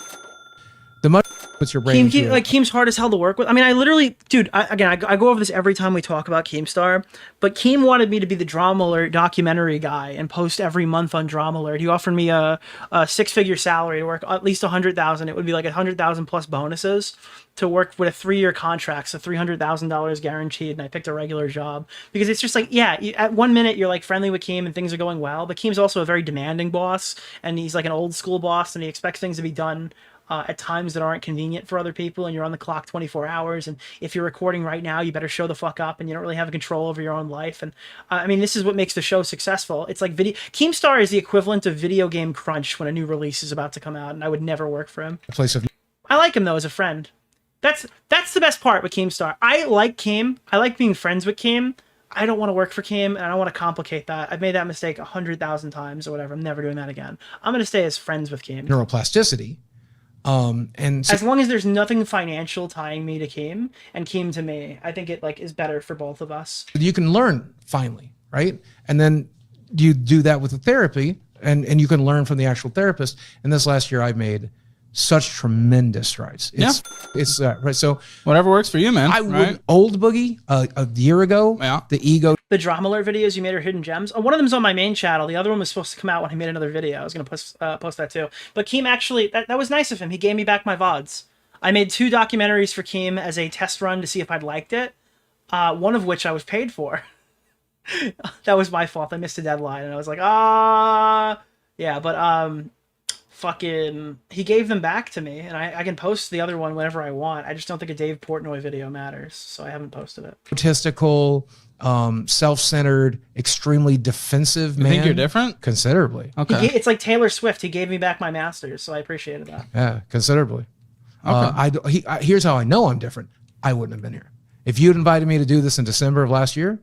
the money puts your brain into like Keem's hard as hell to work with. I mean, I literally, dude, I go over this every time we talk about Keemstar, but Keem wanted me to be the Drama Alert documentary guy and post every month on Drama Alert. He offered me a 6-figure salary to work at least 100,000. It would be like 100,000 plus bonuses to work with a 3-year contract, so $300,000 guaranteed. And I picked a regular job because it's just like, yeah, at 1 minute you're like friendly with Keem and things are going well, but Keem's also a very demanding boss, and he's like an old school boss, and he expects things to be done at times that aren't convenient for other people, and you're on the clock 24 hours. And if you're recording right now, you better show the fuck up, and you don't really have control over your own life. And I mean, this is what makes the show successful. It's like Keemstar is the equivalent of video game crunch when a new release is about to come out, and I would never work for him. I like him though as a friend. That's the best part with Keemstar. I like Keem. I like being friends with Keem. I don't want to work for Keem, and I don't want to complicate that. I've made that mistake 100,000 times or whatever. I'm never doing that again. I'm going to stay as friends with Keem. Neuroplasticity. And so, as long as there's nothing financial tying me to Keem and Keem to me, I think it like is better for both of us. You can learn finally, right? And then you do that with the therapy, and you can learn from the actual therapist. And this last year, I've made such tremendous strides. It's right. So whatever works for you, man. I would old Boogie a year ago. Yeah. The ego. The Drama Alert videos you made are hidden gems. One of them's on my main channel. The other one was supposed to come out when I made another video. I was going to post that too. But Keem actually, that was nice of him. He gave me back my VODs. I made 2 documentaries for Keem as a test run to see if I'd liked it. One of which I was paid for. That was my fault. I missed a deadline, and I was like, yeah. But fucking, he gave them back to me, and I can post the other one whenever I want. I just don't think a Dave Portnoy video matters, so I haven't posted it. Egotistical, self-centered, extremely defensive man. You think you're different? Considerably. Okay. It's like Taylor Swift. He gave me back my masters, so I appreciated that. Yeah, considerably. Okay. Here's how I know I'm different. I wouldn't have been here. If you'd invited me to do this in December of last year,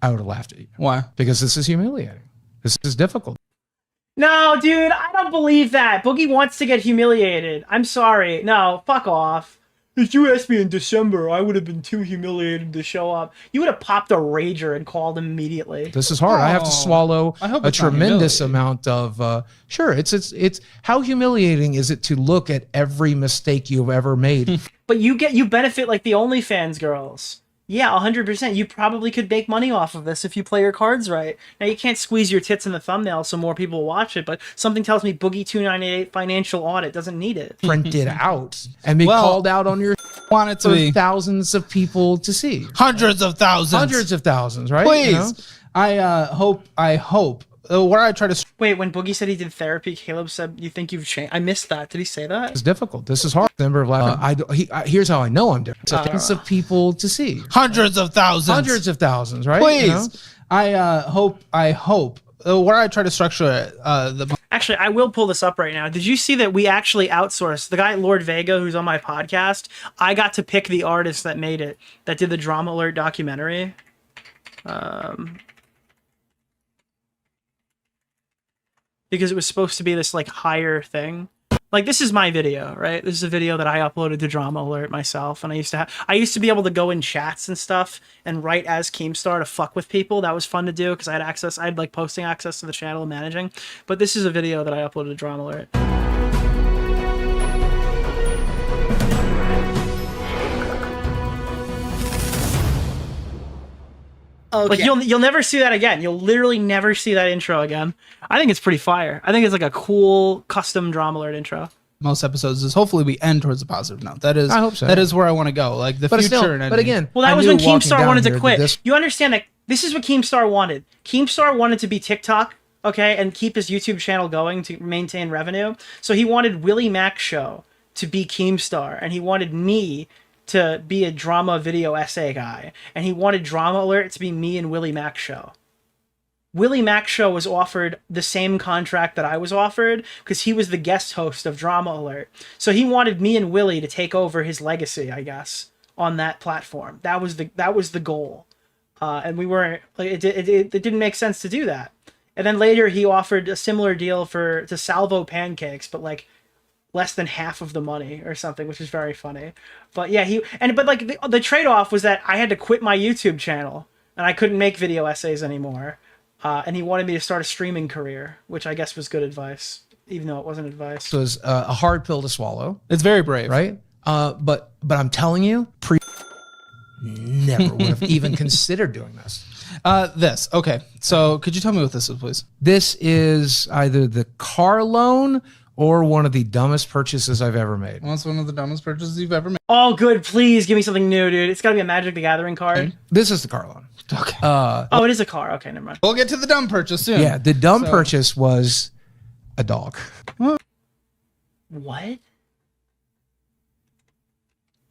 I would have laughed at you. Why? Because this is humiliating. This is difficult. No, dude, I don't believe that. Boogie wants to get humiliated. I'm sorry. No, fuck off. If you asked me in December, I would have been too humiliated to show up. You would have popped a rager and called him immediately. This is hard. I have to swallow I hope a it's not tremendous humiliating. amount of. Sure, it's how humiliating is it to look at every mistake you've ever made? But you benefit like the OnlyFans girls. Yeah, 100%. You probably could make money off of this if you play your cards right. Now, you can't squeeze your tits in the thumbnail so more people watch it, but something tells me Boogie2988 Financial Audit doesn't need it. Print it out and be Well, called out on your Want it to for be thousands of people to see. hundreds of thousands. Hundreds of thousands, right? Please. You know? I hope. Where I try to. Wait, when Boogie said he did therapy, Caleb said, you think you've changed? I missed that. Did he say that? It's difficult. This is hard. Number of here's how I know I'm different. Thousands of people to see. Hundreds of thousands. Hundreds of thousands, right? Please. You know? I hope. Where I try to structure it, the Actually, I will pull this up right now. Did you see that we actually outsourced the guy Lord Vega, who's on my podcast? I got to pick the artist that made it, that did the Drama Alert documentary. Because it was supposed to be this like higher thing. Like, this is my video, right? This is a video that I uploaded to Drama Alert myself, and I used to be able to go in chats and stuff and write as Keemstar to fuck with people. That was fun to do because I had like posting access to the channel and managing. But this is a video that I uploaded to Drama Alert. Okay. Like, you'll never see that again. You'll literally never see that intro again. I think it's pretty fire. I think it's like a cool custom Drama Alert intro. most episodes is hopefully we end towards a positive note. That is, I hope so. That is where I want to go. Like the future. Still, and but ending. again, well, that I was knew when walking Keemstar down wanted here to that quit. this- You understand that this is what Keemstar wanted. Keemstar wanted to be TikTok, okay, and keep his YouTube channel going to maintain revenue. So he wanted Willie Mac Show to be Keemstar, and he wanted me to be a drama video essay guy, and he wanted Drama Alert to be me and Willie Mac Show. Willie Mac Show was offered the same contract that I was offered because he was the guest host of Drama Alert. So he wanted me and Willie to take over his legacy, I guess, on that platform. That was the goal. And we weren't like it didn't make sense to do that. And then later he offered a similar deal to Salvo Pancakes, but like less than half of the money or something, which is very funny. But yeah, but the trade-off was that I had to quit my YouTube channel and I couldn't make video essays anymore. And he wanted me to start a streaming career, which I guess was good advice, even though it wasn't advice. So it's a hard pill to swallow. It's very brave, right? But I'm telling you, never would have even considered doing this. This. Okay. So could you tell me what this is, please? This is either the car loan or one of the dumbest purchases I've ever made. Well, it's one of the dumbest purchases you've ever made. Oh, good. Please give me something new, dude. It's got to be a Magic the Gathering card. Okay. This is the car loan. Okay. Oh, it is a car. Okay, never mind. We'll get to the dumb purchase soon. Yeah, the dumb purchase was a dog. What?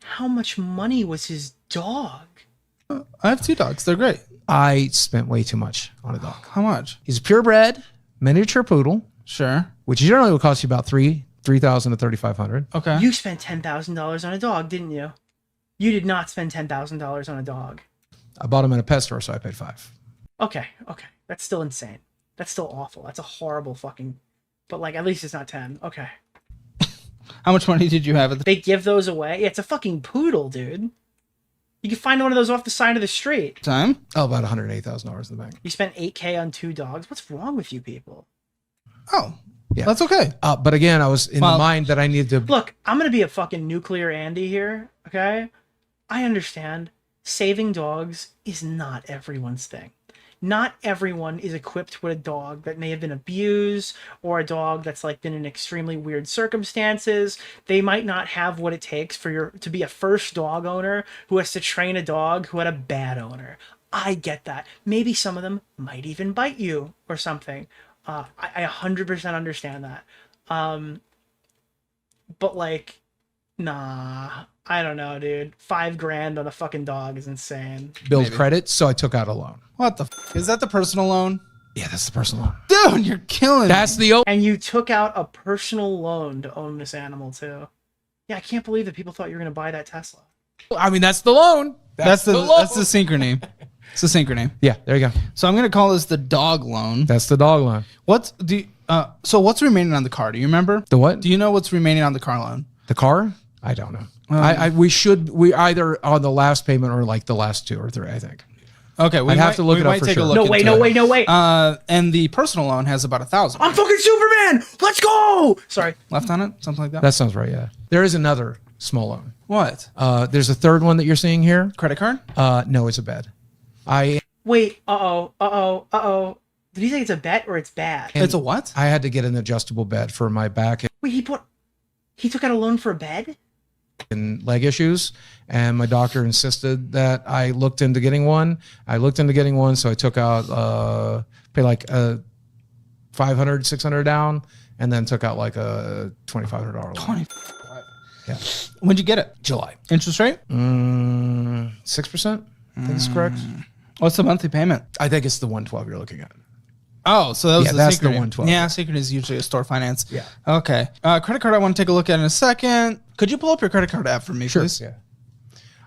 How much money was his dog? I have 2 dogs. They're great. I spent way too much on a dog. How much? He's a purebred miniature poodle, Sure. which generally will cost you about $3,000 to $3,500. Okay. You spent $10,000 on a dog, didn't you? You did not spend $10,000 on a dog. I bought him in a pet store, so I paid $5,000. Okay. That's still insane. That's still awful. That's a horrible fucking... But, like, at least it's not 10. Okay. How much money did you have at the They give those away? Yeah, it's a fucking poodle, dude. You can find one of those off the side of the street. time? Oh, about $108,000 in the bank. You spent $8K on 2 dogs? What's wrong with you people? Oh, Yeah. that's okay. But again, I was in the mind that I needed to... Look, I'm going to be a fucking nuclear Andy here, okay? I understand saving dogs is not everyone's thing. Not everyone is equipped with a dog that may have been abused or a dog that's like been in extremely weird circumstances. They might not have what it takes to be a first dog owner who has to train a dog who had a bad owner. I get that. Maybe some of them might even bite you or something. I 100% understand that. But like, nah, I don't know, dude. $5,000 on a fucking dog is insane. build credit, so I took out a loan. What the is that the personal loan? Yeah, that's the personal loan. Dude, you're killing That's me. the... And you took out a personal loan to own this animal too. Yeah, I can't believe that people thought you were gonna buy that Tesla. I mean, that's the loan. That's the loan. synchrony. It's the synchrony. Yeah, there you go. So I'm gonna call this the dog loan. That's the dog loan. So what's remaining on the car? Do you remember? The what? Do you know what's remaining on the car loan? The car? I don't know. We either on the last payment or like the last 2 or 3, I think. Okay, I'd have to look it up for sure. No, wait. And the personal loan has about 1,000. I'm fucking Superman. Let's go. Sorry. Left on it, something like that. That sounds right. Yeah. There is another small loan. What? There's a third one that you're seeing here. Credit card? No, it's a bed. Wait. Did he say it's a bet or it's bad? It's a what? I had to get an adjustable bed for my back Wait, he took out a loan for a bed? and leg issues, and my doctor insisted that I looked into getting one. So I took out pay like $500, $600 down, and then took out like a $2,500 loan. Yeah. When'd you get it? July. Interest rate? 6%. I think it's correct. What's the monthly payment? I think it's the 112 you're looking at. Oh, so that was the that's Secret. the 112. Yeah, Secret is usually a store finance. Yeah. Okay. Credit card I want to take a look at in a second. Could you pull up your credit card app for me, please? Yeah.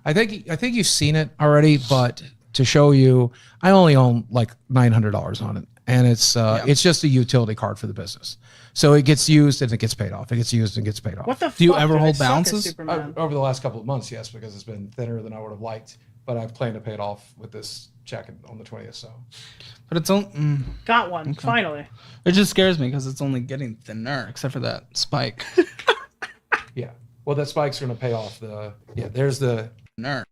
I think you've seen it already, but to show you, I only own like $900 on it, and it's just a utility card for the business. So it gets used and it gets paid off. It gets used and gets paid off. What the fuck? Do you ever Did I hold suck at balances? Superman? Over the last couple of months, yes, because it's been thinner than I would have liked. But I plan to pay it off with this check on the 20th. So, But it's only... Got one, finally. It just scares me because it's only getting thinner, except for that spike. yeah. Well, that spike's going to pay off there's the Thinner.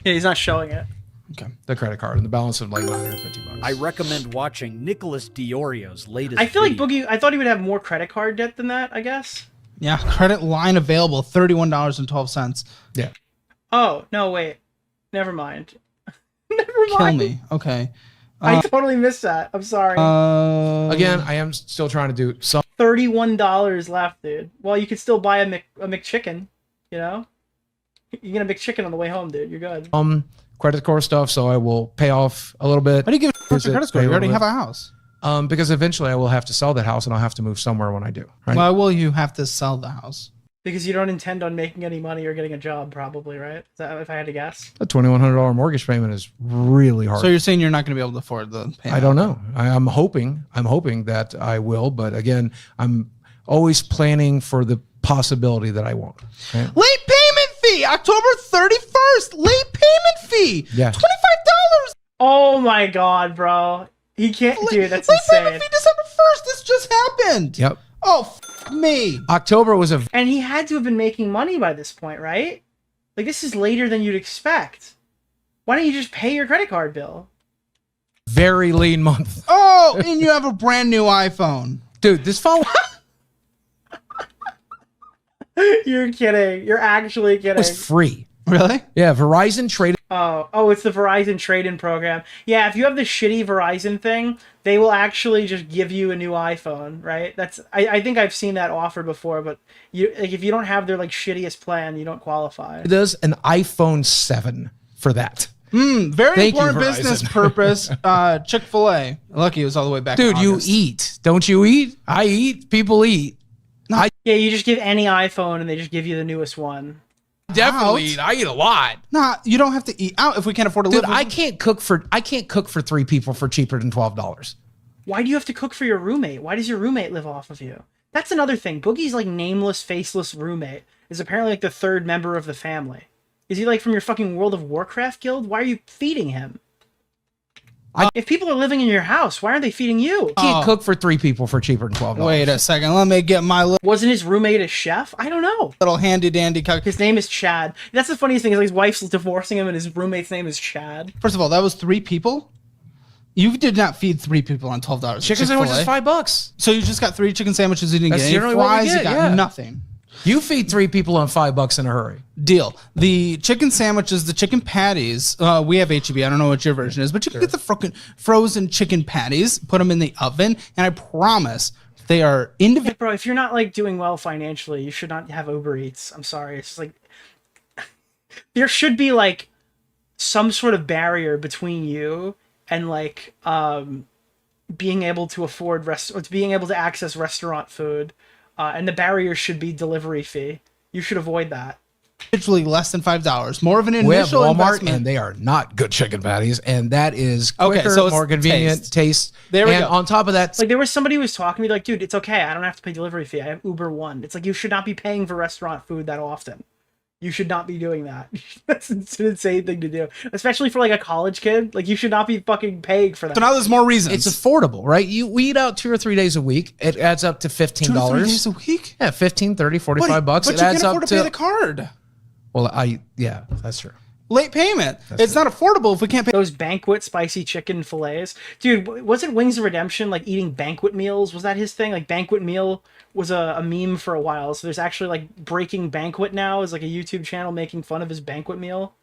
Yeah, he's not showing it. Okay. the credit card and the balance of like $950. I recommend watching Nicholas DeOrio's latest I feel like video. Boogie, I thought he would have more credit card debt than that, I guess. Yeah, credit line available, $31.12. Yeah. Oh, no, wait. Never mind. Never Kill mind. me. Okay. I totally missed that. I'm sorry. Again, I am still trying to do some. $31 left, dude. Well, you could still buy a McChicken, you know? You get a McChicken on the way home, dude. You're good. Credit score stuff, so I will pay off a little bit. Why do you give a credit score? You already have a house. Because eventually I will have to sell that house and I'll have to move somewhere when I do. Right? Why will you have to sell the house? Because you don't intend on making any money or getting a job, probably, right? Is that if I had to guess? A $2,100 mortgage payment is really hard. So you're saying you're not going to be able to afford the payment? I don't know. I'm hoping that I will, but again, I'm always planning for the possibility that I won't. Right? Late payment fee, October 31st. Late payment fee. Yeah. $25. Oh my god, bro. He can't, dude, that's late insane. payment fee December 1st. This just happened. Yep. Oh, me. October was a And he had to have been making money by this point, right? Like, this is later than you'd expect. Why don't you just pay your credit card bill? very lean month. Oh, and you have a brand new iPhone. Dude, this phone You're kidding. You're actually kidding. was free. Really? Yeah, Verizon traded. Oh, it's the Verizon trade-in program. Yeah, if you have the shitty Verizon thing, they will actually just give you a new iPhone, right? I think I've seen that offer before, but if you don't have their like shittiest plan, you don't qualify. Does an iPhone 7 for that. Very Thank you, important business Verizon. purpose. Chick-fil-A. Lucky it was all the way back. Dude, in you August. eat. Don't you eat? I eat. People eat. Yeah, you just give any iPhone and they just give you the newest one. Definitely Out. eat. I eat a lot. Nah, you don't have to eat out if we can't afford to Dude, live. I can't cook for 3 people for cheaper than $12. Why do you have to cook for your roommate? Why does your roommate live off of you? That's another thing. Boogie's like nameless, faceless roommate is apparently like the third member of the family. Is he like from your fucking World of Warcraft guild? Why are you feeding him? If people are living in your house, why aren't they feeding you? I can't cook for 3 people for cheaper than $12. Wait a second. Let me get my Wasn't his roommate a chef? I don't know. little handy dandy cook. His name is Chad. That's the funniest thing is like his wife's divorcing him and his roommate's name is Chad. First of all, that was 3 people. You did not feed 3 people on $12. Chicken sandwich is $5. So you just got 3 chicken sandwiches. You didn't That's get any generally what we fries. get, You got yeah. nothing. You feed 3 people on $5 in a hurry. Deal. The chicken sandwiches, the chicken patties. We have HEB. I don't know what your version is, but you can get the fucking frozen chicken patties. Put them in the oven, and I promise they are individual. Hey, bro, if you're not like doing well financially, you should not have Uber Eats. I'm sorry. It's just like there should be like some sort of barrier between you and like being able to afford being able to access restaurant food. And the barrier should be delivery fee. You should avoid that. Individually less than $5. More of an We have initial Walmart, investment. and they are not good chicken patties, and that is quicker, Okay, so it's more convenient taste. There we and go. on top of that, Like there was somebody who was talking to me like, dude, it's okay. I don't have to pay delivery fee. I have Uber One. It's like you should not be paying for restaurant food that often. You should not be doing that. That's an insane thing to do, especially for like a college kid. Like you should not be fucking paying for that. So now there's more reasons. it's affordable, right? We eat out 2 or 3 days a week. It adds up to $15. 2 to 3 days a week. Yeah, 15, 30, 45 bucks. But It you adds can't up afford to pay the card. Well, yeah, that's true. Late payment. It's not affordable if we can't pay. Those banquet spicy chicken fillets. Dude, wasn't Wings of Redemption like eating banquet meals? Was that his thing? Like banquet meal was a meme for a while. So there's actually like Breaking Banquet now is like a YouTube channel making fun of his banquet meal.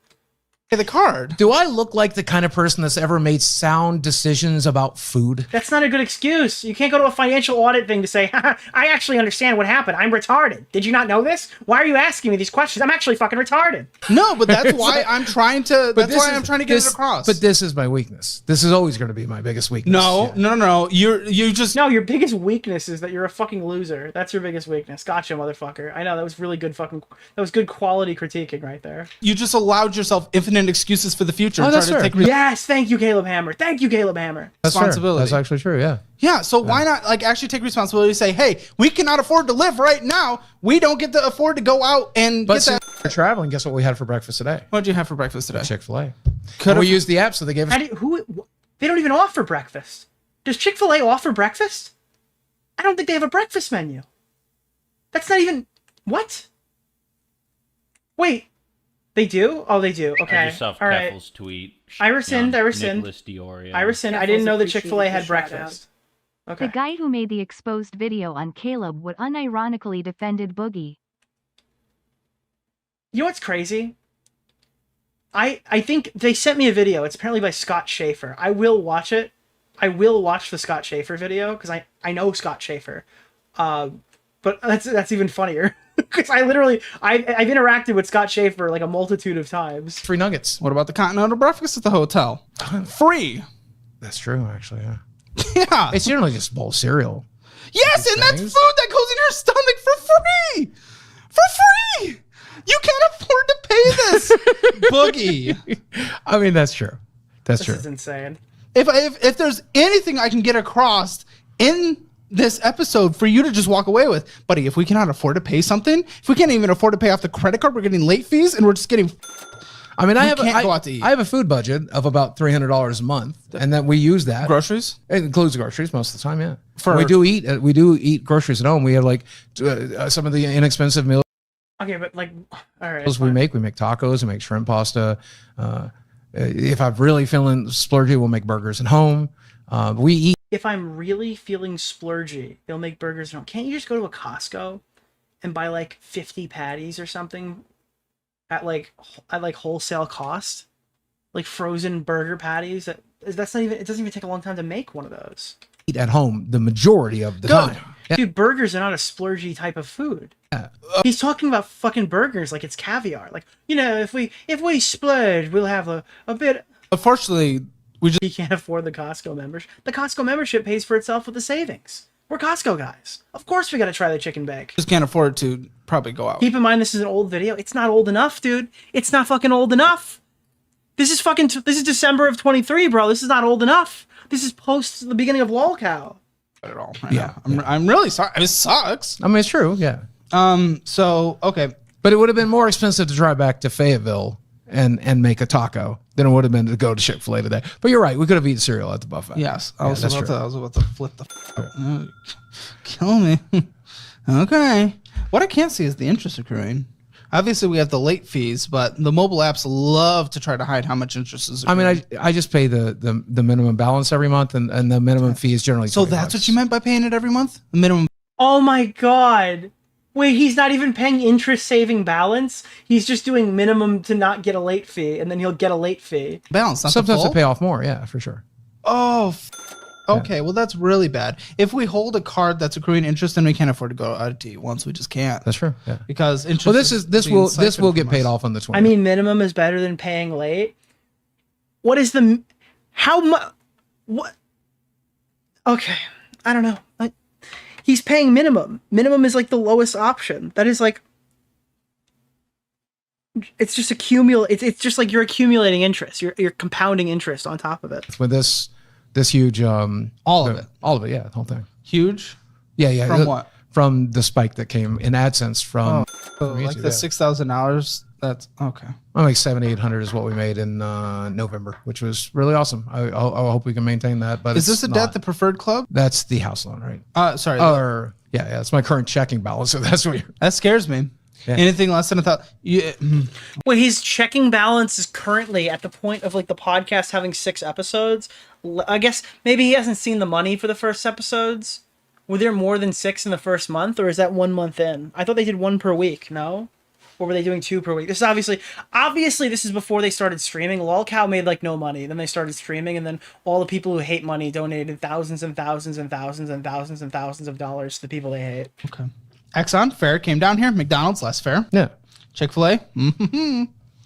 The card. Do I look like the kind of person that's ever made sound decisions about food? That's not a good excuse. You can't go to a financial audit thing to say, I actually understand what happened. I'm retarded. Did you not know this? Why are you asking me these questions? I'm actually fucking retarded. No, but that's why I'm trying to. That's why I'm trying to get it across. But this is my weakness. This is always going to be my biggest weakness. No. You just No, your biggest weakness is that you're a fucking loser. That's your biggest weakness. Gotcha, motherfucker. I know that was really good that was good quality critiquing right there. You just allowed yourself infinite excuses for the future. Oh, that's fair. Yes, thank you, Caleb Hammer. Thank you, Caleb Hammer. That's responsibility. Fair. That's actually true. Yeah. Yeah. So why not like actually take responsibility? Say, hey, we cannot afford to live right now. We don't get to afford to go out and But get since that. we're traveling, guess what we had for breakfast today? What did you have for breakfast today? Chick-fil-A. Could've- We used the app, so they gave us. They don't even offer breakfast. Does Chick-fil-A offer breakfast? I don't think they have a breakfast menu. That's not even... What? Wait. They do? Oh, they do. Okay. I just saw all right. Keffel's tweet. I rescind. Nicholas DeOrio. I rescind. I didn't know that Chick-fil-A had breakfast. Okay. The guy who made the exposed video on Caleb would unironically defended Boogie. You know what's crazy? I think they sent me a video. It's apparently by Scott Schaefer. I will watch it. I will watch the Scott Schaefer video because I know Scott Schaefer. But that's even funnier because I've interacted with Scott Schaefer like a multitude of times. Free nuggets. What about the continental breakfast at the hotel? Free. That's true, actually. Yeah. Yeah. It's generally just bowl cereal. Yes, and that's food that goes in your stomach for free. For free. You can't afford to pay this, Boogie. I mean, that's true. That's true. This is insane. If there's anything I can get across in this episode for you to just walk away with, buddy, if we cannot afford to pay something, if we can't even afford to pay off the credit card, we're getting late fees and we're just getting. I mean, I go out to eat. have a food budget of about $300 a month, and then we use that. Groceries? It includes groceries most of the time. Yeah, we do eat groceries at home. We have like some of the inexpensive meals. Okay, but like, all right. We make tacos, we make shrimp pasta. If I'm really feeling splurgy, we'll make burgers at home. We eat. If I'm really feeling splurgy, they'll make burgers at home. Can't you just go to a Costco and buy like 50 patties or something at like wholesale cost? Like frozen burger patties. That's not even. It doesn't even take a long time to make one of those. Eat at home the majority of the time. Yeah. Dude, burgers are not a splurgy type of food. Yeah. He's talking about fucking burgers like it's caviar. Like, you know, if we splurge, we'll have a bit. Unfortunately, he can't afford the Costco membership. The Costco membership pays for itself with the savings. We're Costco guys. Of course we gotta try the chicken bake. Just can't afford to probably go out. Keep in mind this is an old video. It's not old enough, dude. It's not fucking old enough. This is December of 23, bro. This is not old enough. This is post the beginning of LOLcow. At all. I'm really sorry. It sucks. I mean, it's true. Yeah. So okay, but it would have been more expensive to drive back to Fayetteville and make a taco than it would have been to go to Chick-fil-A today. But you're right. We could have eaten cereal at the buffet. Yes. I was about to flip the. Kill me. Okay. What I can't see is the interest accruing. Obviously, we have the late fees, but the mobile apps love to try to hide how much interest is accruing. I mean, I just pay the minimum balance every month, and the minimum fee is generally so that's what you meant by paying it every month? The minimum. Oh my god. Wait, he's not even paying interest saving balance? He's just doing minimum to not get a late fee, and then he'll get a late fee. Balance, not sometimes the full? to pay off more, yeah, for sure. Oh, okay. Well, that's really bad. If we hold a card that's accruing interest, then we can't afford to go out to eat once. We just can't. That's true. Yeah. Because interest. Well, this will get paid off on the 20th. I mean, minimum is better than paying late. What is the how much? What? Okay, I don't know. He's paying minimum. Minimum is like the lowest option. That is like It's just it's just like you're accumulating interest. You're compounding interest on top of it. With this huge All of it. Yeah, the whole thing. Huge. Yeah. From what? From the spike that came in AdSense from Like YouTube, the $6,000. That's okay. Well, like 700-800 is what we made in November, which was really awesome. I hope we can maintain that. But Is this a debt the preferred club? That's the house loan, right? Sorry. Or yeah, it's my current checking balance. So that's what. That scares me. Yeah. Anything less than $1,000. Yeah. Well, his checking balance is currently at the point of like the podcast having 6 episodes. I guess maybe he hasn't seen the money for the first episodes. Were there more than 6 in the first month, or is that 1 month in? I thought they did 1 per week. No. Or were they doing 2 per week? This is obviously this is before they started streaming. LolCow made like no money. Then they started streaming, and then all the people who hate money donated thousands and thousands and thousands and thousands and thousands of dollars to the people they hate. Okay. Exxon, fair. Came down here. McDonald's, less fair. Yeah. Chick-fil-A. Mm-hmm.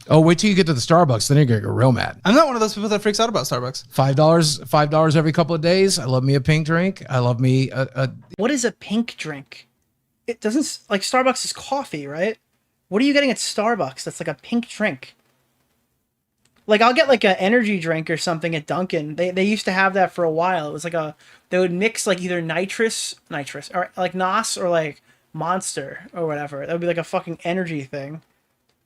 Oh, wait till you get to the Starbucks. Then you're gonna go real mad. I'm not one of those people that freaks out about Starbucks. $5 every couple of days. I love me a pink drink. I love me a What is a pink drink? It doesn't like Starbucks is coffee, right? What are you getting at Starbucks that's like a pink drink? Like I'll get like an energy drink or something at Dunkin'. They used to have that for a while. It was like they would mix like either nitrous or like NOS or like Monster or whatever. That would be like a fucking energy thing.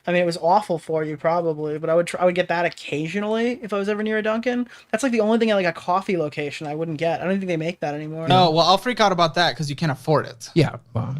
I mean, it was awful for you probably, but I would get that occasionally if I was ever near a Dunkin'. That's like the only thing at like a coffee location I wouldn't get. I don't think they make that anymore. No, well, I'll freak out about that because you can't afford it. yeah. Well,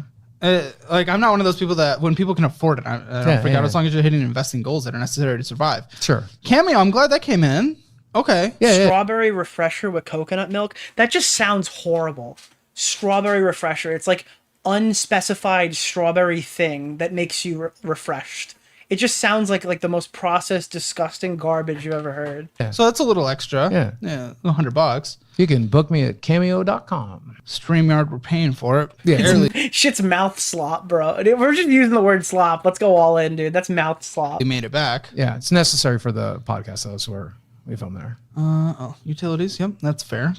Like I'm not one of those people that when people can afford it, I don't freak out as long as you're hitting investing goals that are necessary to survive. sure. Cameo, I'm glad that came in. Okay. Yeah. Strawberry refresher with coconut milk. That just sounds horrible. Strawberry refresher. It's like unspecified strawberry thing that makes you refreshed. It just sounds like the most processed, disgusting garbage you've ever heard. Yeah. So that's a little extra. Yeah. $100. You can book me at cameo.com. StreamYard, we're paying for it. Yeah. Shit's mouth slop, bro. We're just using the word slop. Let's go all in, dude. That's mouth slop. We made it back. Yeah, it's necessary for the podcast, though, so we film there. Utilities. Yep, that's fair.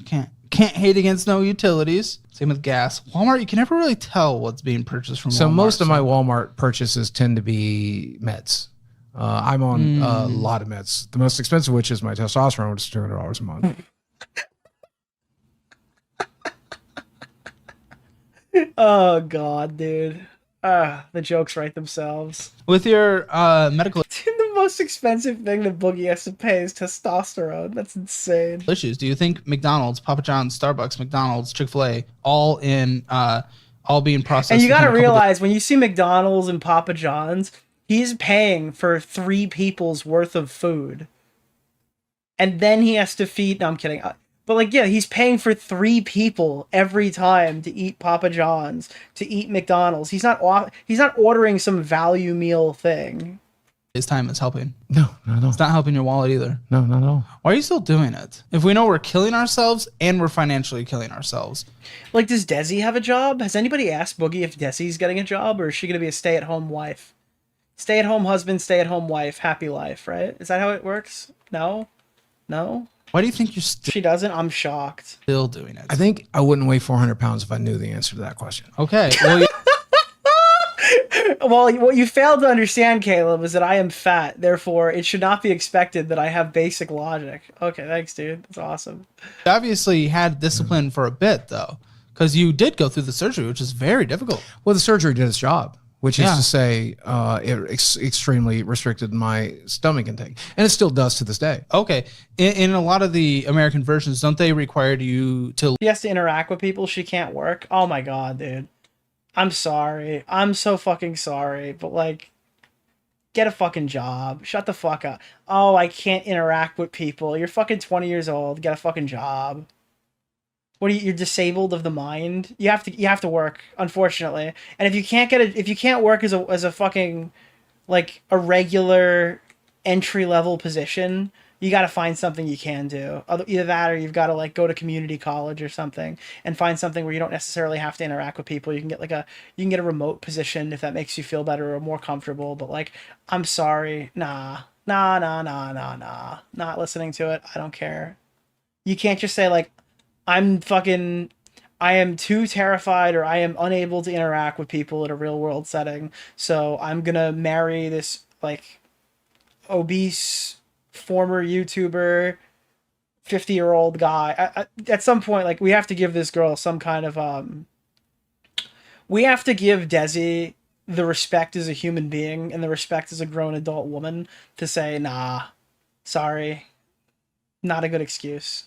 Can't hate against no utilities. Same with gas. Walmart, you can never really tell what's being purchased from Walmart. So most of my Walmart purchases tend to be meds. I'm on a lot of meds. The most expensive, which is my testosterone, which is $200 a month. Oh God, dude. The jokes write themselves. With your medical The most expensive thing that Boogie has to pay is testosterone. That's insane. issues, do you think McDonald's, Papa John's, Starbucks, McDonald's, Chick-fil-A, all being processed? And you got to within a couple realize when you see McDonald's and Papa John's, he's paying for 3 people's worth of food. And then he has to feed. No, I'm kidding. But like, yeah, he's paying for 3 people every time to eat Papa John's, to eat McDonald's. He's not ordering some value meal thing. his time is helping. No, not at all. It's not helping your wallet either. No, not at all. Why are you still doing it? If we know we're killing ourselves and we're financially killing ourselves. Like, does Desi have a job? Has anybody asked Boogie if Desi's getting a job, or is she going to be a stay-at-home wife? Stay-at-home husband, stay-at-home wife, happy life, right? Is that how it works? No? No? Why do you think you're She doesn't? I'm shocked. still doing it? I think I wouldn't weigh 400 pounds if I knew the answer to that question. Okay. Well, Well, what you failed to understand, Caleb, is that I am fat. Therefore, it should not be expected that I have basic logic. Okay, thanks, dude. That's awesome. you obviously had discipline for a bit, though, because you did go through the surgery, which is very difficult. Well, the surgery did its job, which is Yeah. to say it extremely restricted my stomach intake. And it still does to this day. Okay. In a lot of the American versions, don't they require you to... She has to interact with people. She can't work. Oh, my God, dude. I'm sorry. I'm so fucking sorry. But, like, get a fucking job. Shut the fuck up. Oh, I can't interact with people. You're fucking 20 years old. Get a fucking job. What are you? You're disabled of the mind. You have to work, unfortunately. And if you can't work as a fucking, like, a regular entry level position, you got to find something you can do. Either that, or you've got to, like, go to community college or something and find something where you don't necessarily have to interact with people. You can get a remote position if that makes you feel better or more comfortable. But, like, I'm sorry, nah, not listening to it. I don't care. You can't just say, like, I am too terrified, or I am unable to interact with people in a real world setting, so I'm gonna marry this like obese former YouTuber, 50-year-old guy. At some point, like, we have to give this girl some kind of we have to give Desi the respect as a human being and the respect as a grown adult woman to say, nah, sorry, not a good excuse.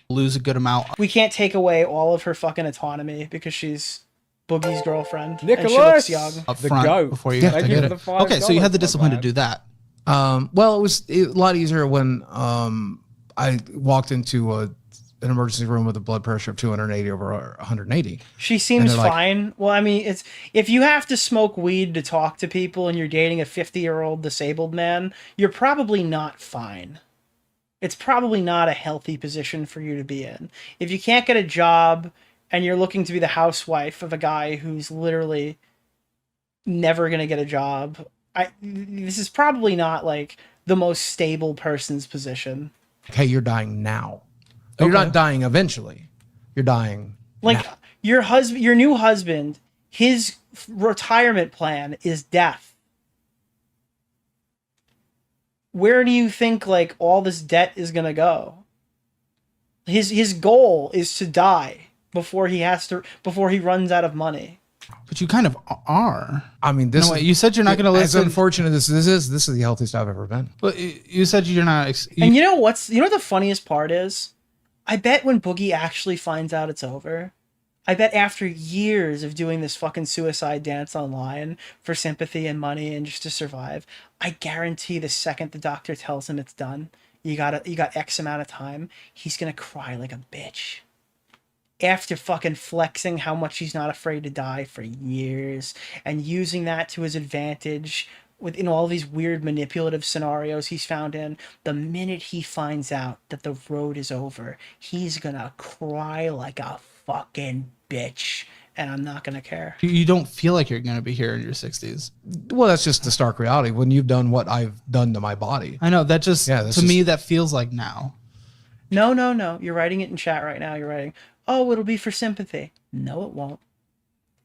Lose a good amount. We can't take away all of her fucking autonomy because she's Boogie's girlfriend. Nicholas, and she looks young. Up the front goat. before you Yeah, have to I get get it. it. Okay, so you had the $5, discipline to my do that. Well, it was a lot easier when I walked into an emergency room with a blood pressure of 280 over 180. She seems they're like- fine. Well, I mean, it's if you have to smoke weed to talk to people and you're dating a 50-year-old disabled man, you're probably not fine. It's probably not a healthy position for you to be in. If you can't get a job and you're looking to be the housewife of a guy who's literally never going to get a job, this is probably not like the most stable person's position. Hey, you're dying now. You're not dying eventually. You're dying Like now. your new husband, his retirement plan is death. Where do you think like all this debt is gonna go? His goal is to die before he runs out of money. But you kind of are. I mean, this No, is, wait, you said you're not going to As listen. unfortunate as this is the healthiest I've ever been. But you said you're not. And you know what the funniest part is? I bet when Boogie actually finds out it's over, I bet after years of doing this fucking suicide dance online for sympathy and money and just to survive, I guarantee the second the doctor tells him it's done, you got X amount of time, he's gonna cry like a bitch. After fucking flexing how much he's not afraid to die for years and using that to his advantage within all these weird manipulative scenarios he's found in, the minute he finds out that the road is over, he's gonna cry like a fucking bitch, and I'm not gonna care. You don't feel like you're going to be here in your 60s. Well, that's just the stark reality. When you've done what I've done to my body. I know that just Yeah, that's to just- me that feels like now. No. You're writing it in chat right now. You're writing, oh, it'll be for sympathy. No, it won't.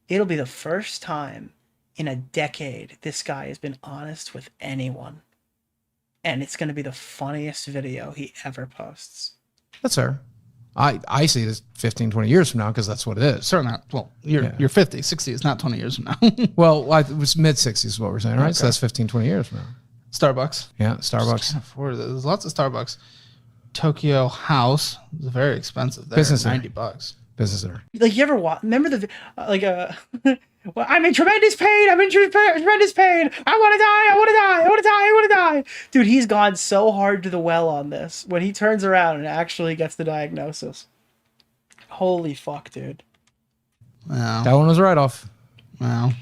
It'll be the first time in a decade this guy has been honest with anyone. And it's going to be the funniest video he ever posts. That's fair. I see it as 15, 20 years from now because that's what it is. Certainly not. Well, you're 50, 60 is not 20 years from now. Well, it was mid-60s is what we're saying, right? Okay. So that's 15, 20 years from now. Starbucks. Yeah, Starbucks. Can't afford it. There's lots of Starbucks. Tokyo House is very expensive. There, Business center. $90. Business center. Like, you ever watch, remember the, well, I'm in tremendous pain. I'm in tremendous pain. I want to die. I want to die. I want to die. I want to die. Dude, he's gone so hard to the well on this. When he turns around and actually gets the diagnosis. Holy fuck, dude. Wow. That one was right off. Wow.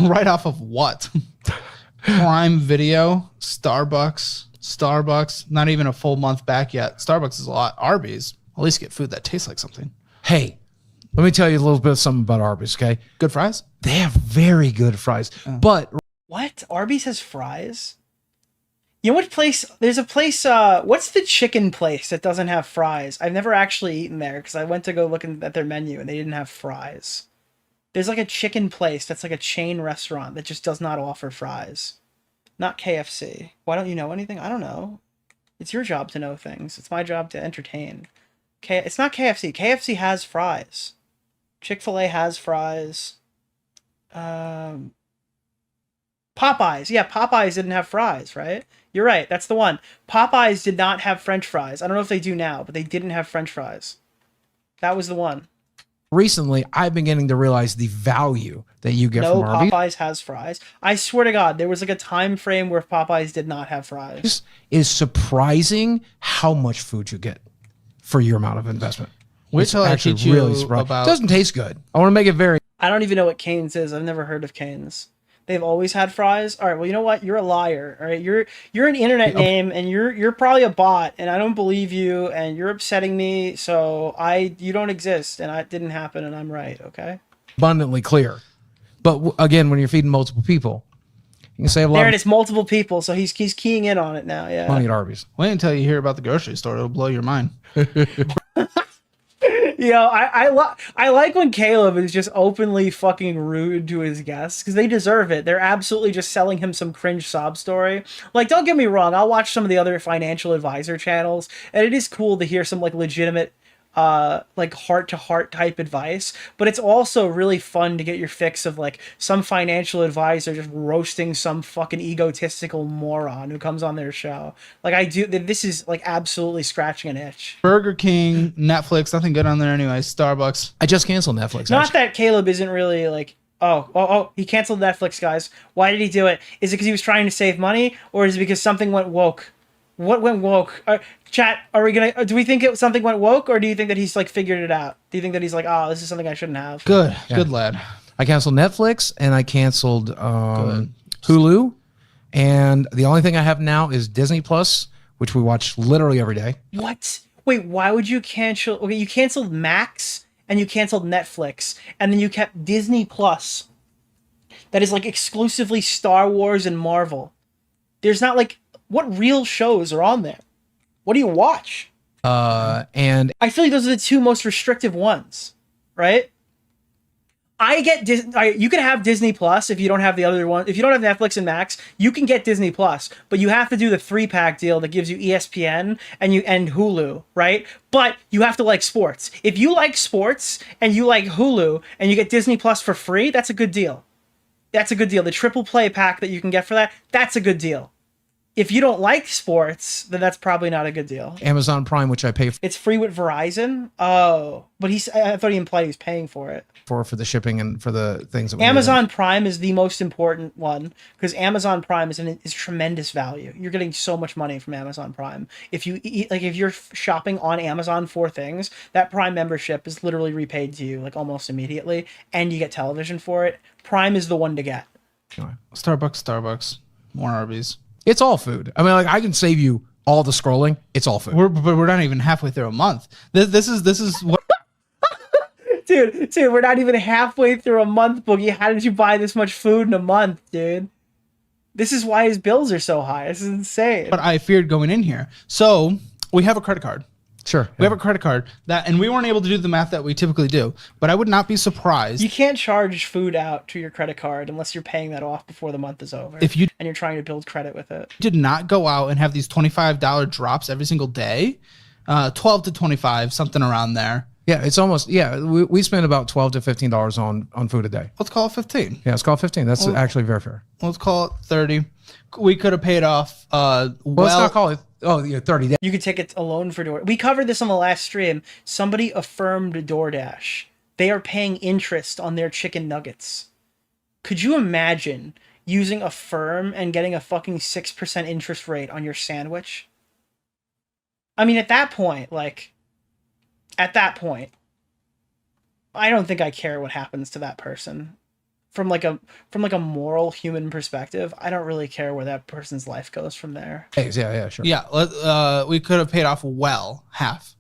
Right off of what? Prime Video, Starbucks, not even a full month back yet. Starbucks is a lot. Arby's, at least get food that tastes like something. Hey, let me tell you a little bit of something about Arby's, okay? Good fries? They have very good fries, but What? Arby's has fries? You know what place? There's a place, what's the chicken place that doesn't have fries? I've never actually eaten there because I went to go look at their menu and they didn't have fries. There's like a chicken place that's like a chain restaurant that just does not offer fries. Not KFC. Why don't you know anything? I don't know. It's your job to know things. It's my job to entertain. It's not KFC. KFC has fries. Chick-fil-A has fries. Popeyes. Yeah, Popeyes didn't have fries, right? You're right. That's the one. Popeyes did not have French fries. I don't know if they do now, but they didn't have French fries. That was the one. recently I've been getting to realize the value that you get from Arby's. Popeyes has fries. I swear to God, there was like a time frame where Popeyes did not have fries. It is surprising how much food you get for your amount of investment. Wait It's till I actually teach you surprising. about- It doesn't taste good. I want to make it very. I don't even know what Cane's is. I've never heard of Cane's. They've always had fries. All right. Well, you know what? You're a liar. All right. You're an internet name, and you're probably a bot, and I don't believe you, and you're upsetting me. So you don't exist, and it didn't happen, and I'm right. Okay. Abundantly clear. But again, when you're feeding multiple people, you can save a lot There it of is, multiple people. So he's keying in on it now. Yeah. money at Arby's. Wait until you hear about the grocery store. It'll blow your mind. I like when Caleb is just openly fucking rude to his guests because they deserve it. They're absolutely just selling him some cringe sob story. Like, don't get me wrong, I'll watch some of the other financial advisor channels, and it is cool to hear some like legitimate like heart-to-heart type advice, but it's also really fun to get your fix of like some financial advisor just roasting some fucking egotistical moron who comes on their show. Like, this is like absolutely scratching an itch. Burger King, Netflix, nothing good on there anyway. Starbucks. I just canceled Netflix. Not that Caleb isn't really like, he canceled Netflix, guys. Why did he do it? Is it because he was trying to save money, or is it because something went woke? What went woke? Chat, do we think something went woke, or do you think that he's like figured it out? Do you think that he's like, oh, this is something I shouldn't have? Good lad. I canceled Netflix and I canceled Hulu, and the only thing I have now is Disney Plus, which we watch literally every day. What? Wait, why would you cancel? Okay, you canceled Max and you canceled Netflix, and then you kept Disney Plus. That is like exclusively Star Wars and Marvel. There's not like, what real shows are on there? What do you watch? And I feel like those are the two most restrictive ones, right? You can have Disney Plus if you don't have the other one. If you don't have Netflix and Max, you can get Disney Plus, but you have to do the 3-pack deal that gives you ESPN and Hulu, right? But you have to like sports. If you like sports and you like Hulu and you get Disney Plus for free, that's a good deal. That's a good deal. The triple play pack that you can get for that, that's a good deal. If you don't like sports, then that's probably not a good deal. Amazon Prime, which I pay It's free with Verizon? Oh, but I thought he implied he was paying for it. for the shipping and for the things that we Amazon Prime is the most important one because Amazon Prime is tremendous value. You're getting so much money from Amazon Prime. If you're shopping on Amazon for things, that Prime membership is literally repaid to you like almost immediately, and you get television for it. Prime is the one to get. Anyway. Starbucks, more Arby's. It's all food. I mean, like, I can save you all the scrolling. It's all food. But we're not even halfway through a month. This is what. Dude, we're not even halfway through a month, Boogie. How did you buy this much food in a month, dude? This is why his bills are so high. This is insane. But I feared going in here. So we have a credit card. Sure. We have a credit card and we weren't able to do the math that we typically do, but I would not be surprised. You can't charge food out to your credit card unless you're paying that off before the month is over. And you're trying to build credit with it. Did not go out and have these $25 drops every single day, 12 to 25, something around there. Yeah, it's almost, we spend about $12 to $15 on food a day. Let's call it 15. Yeah, let's call it 15. That's actually very fair. Let's call it 30. We could have paid off, let's not call it, 30 days. You could take it a loan for DoorDash. We covered this on the last stream. Somebody affirmed DoorDash. They are paying interest on their chicken nuggets. Could you imagine using Affirm and getting a fucking 6% interest rate on your sandwich? I mean, at that point, I don't think I care what happens to that person. From like a moral human perspective, I don't really care where that person's life goes from there. Yeah, sure. Yeah, we could have paid off half.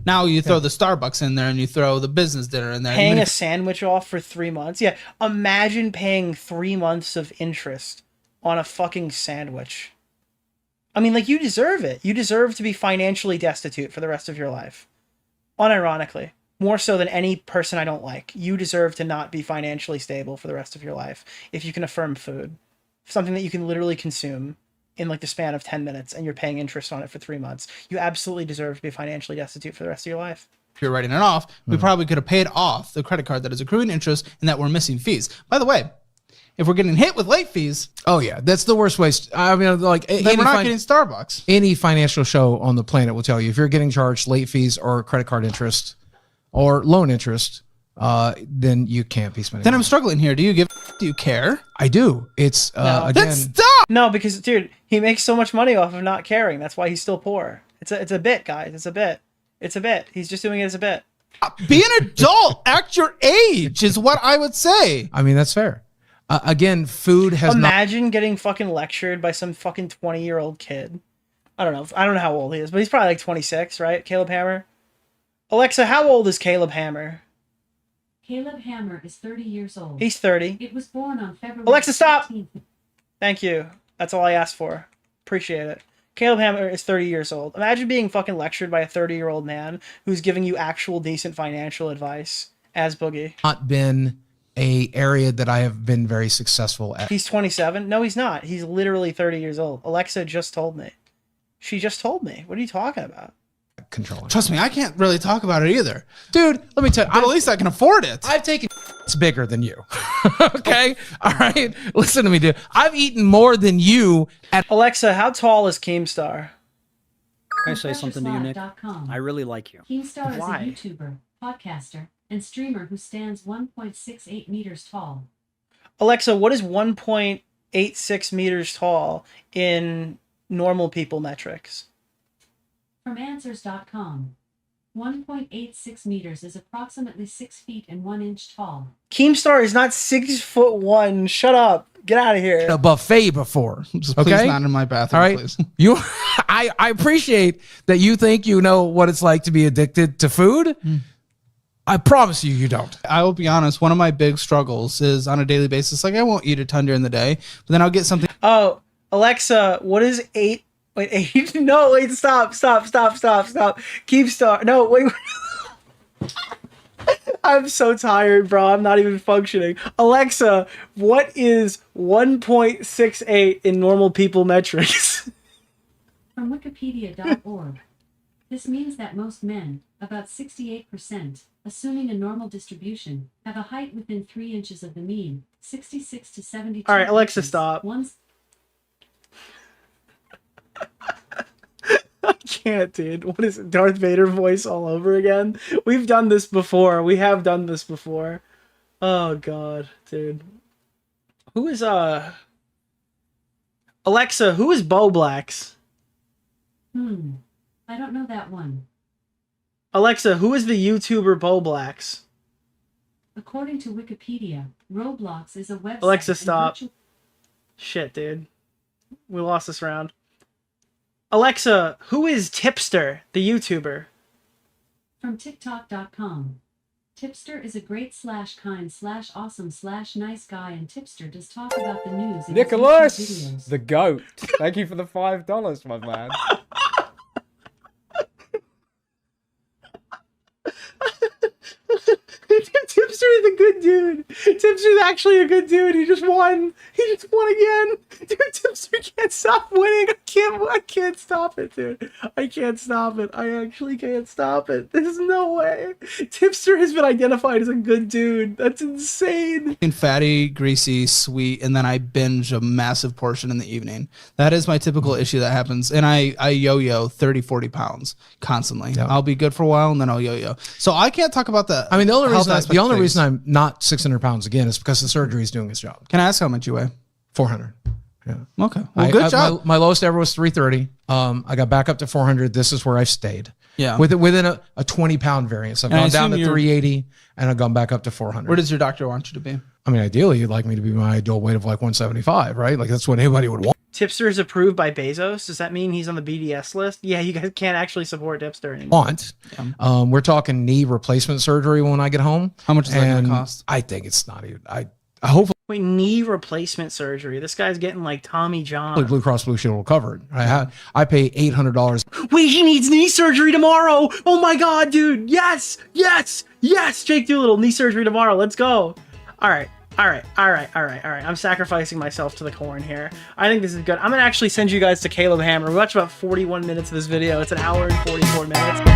Now you throw the Starbucks in there and you throw the business dinner in there. Paying a sandwich off for 3 months. Yeah, imagine paying 3 months of interest on a fucking sandwich. I mean, like, you deserve it. You deserve to be financially destitute for the rest of your life. Unironically. More so than any person I don't like. You deserve to not be financially stable for the rest of your life if you can affirm food. Something that you can literally consume in like the span of 10 minutes and you're paying interest on it for 3 months. You absolutely deserve to be financially destitute for the rest of your life. If you're writing it off, we probably could have paid off the credit card that is accruing interest and that we're missing fees. By the way, if we're getting hit with late fees... Oh, yeah. That's the worst way. I mean, like... Then we're not getting Starbucks. Any financial show on the planet will tell you if you're getting charged late fees or credit card interest... or loan interest, then you can't be spending. Then I'm struggling here. Do you care? I do. It's no. Again. Then stop. No, because dude, he makes so much money off of not caring. That's why he's still poor. It's a bit, guys. It's a bit. He's just doing it as a bit. Be an adult. Act your age is what I would say. I mean, that's fair. Again, food has. Imagine getting fucking lectured by some fucking 20-year-old kid. I don't know how old he is, but he's probably like 26, right? Caleb Hammer. Alexa, how old is Caleb Hammer? Caleb Hammer is 30 years old. He's 30. It was born on February. Alexa, stop! 15th. Thank you. That's all I asked for. Appreciate it. Caleb Hammer is 30 years old. Imagine being fucking lectured by a 30-year-old man who's giving you actual decent financial advice as Boogie. Not been a area that I have been very successful at. He's 27? No, he's not. He's literally 30 years old. Alexa just told me. She just told me. What are you talking about? Controlling. Trust me, I can't really talk about it either. Dude, let me tell you. But at least I can afford it. I've taken it's bigger than you. Okay? All right? Listen to me, dude. I've eaten more than you at Alexa, how tall is Keemstar? Can I say something to you, Nick? I really like you. Keemstar is Why? a YouTuber, podcaster, and streamer who stands 1.68 meters tall. Alexa, what is 1.86 meters tall in normal people metrics? From Answers.com, 1.86 meters is approximately 6 feet and 1 inch tall. Keemstar is not 6'1". Shut up. Get out of here. a buffet before. Just please Okay? not in my bathroom, All right. please. You I appreciate that you think you know what it's like to be addicted to food. I promise you don't. I will be honest, one of my big struggles is on a daily basis, like I won't eat a ton during the day, but then I'll get something. Oh, Alexa, what is 8? Wait, 8? No, wait, stop. Keemstar. No, wait. I'm so tired, bro. I'm not even functioning. Alexa, what is 1.68 in normal people metrics? From Wikipedia.org, this means that most men, about 68%, assuming a normal distribution, have a height within 3 inches of the mean, 66 to 72. All right, Alexa, inches. stop. I can't, dude. What is it? Darth Vader voice all over again? We've done this before. We have done this before. Oh, God, dude. Who is, Alexa, who is Bo Blacks? I don't know that one. Alexa, who is the YouTuber Bo Blacks? According to Wikipedia, Roblox is a website. Alexa, and stop. Shit, dude. We lost this round. Alexa, who is Tipster, the YouTuber? From TikTok.com. Tipster is a great / kind / awesome / nice guy, and Tipster does talk about the news in his YouTube Nicholas, videos. the goat. Thank you for the $5, my man. Tipster is a good dude. Tipster's actually a good dude. He just won. He just won again. Dude, Tipster can't stop winning. I can't stop it, dude. I can't stop it. I actually can't stop it. There's no way. Tipster has been identified as a good dude. That's insane. Fatty, greasy, sweet, and then I binge a massive portion in the evening. That is my typical issue that happens. And I yo-yo 30, 40 pounds constantly. Yep. I'll be good for a while and then I'll yo-yo. So I can't talk about that. I mean, the only health reason aspect of things. I'm not 600 pounds again is because the surgery is doing its job. Can I ask how much you weigh? 400. Yeah. Okay. Well, good job. My lowest ever was 330. I got back up to 400. This is where I've stayed. Yeah. Within a 20-pound variance. I've And I gone down to assume 380 and I've gone back up to 400. Where does your doctor want you to be? I mean, ideally, you'd like me to be my ideal weight of like 175, right? Like that's what anybody would want. Tipster is approved by Bezos. Does that mean he's on the BDS list? Yeah, you guys can't actually support Tipster anymore. We're talking knee replacement surgery when I get home. How much is that going to cost? I think it's not even. I hopefully Wait, knee replacement surgery. This guy's getting like Tommy John. Blue Cross Blue Shield will cover it. I pay $800. Wait, he needs knee surgery tomorrow. Oh my God, dude. Yes. Jake Doolittle, knee surgery tomorrow. Let's go. All right. I'm sacrificing myself to the corn here. I think this is good. I'm gonna actually send you guys to Caleb Hammer. We watched about 41 minutes of this video. It's an hour and 44 minutes.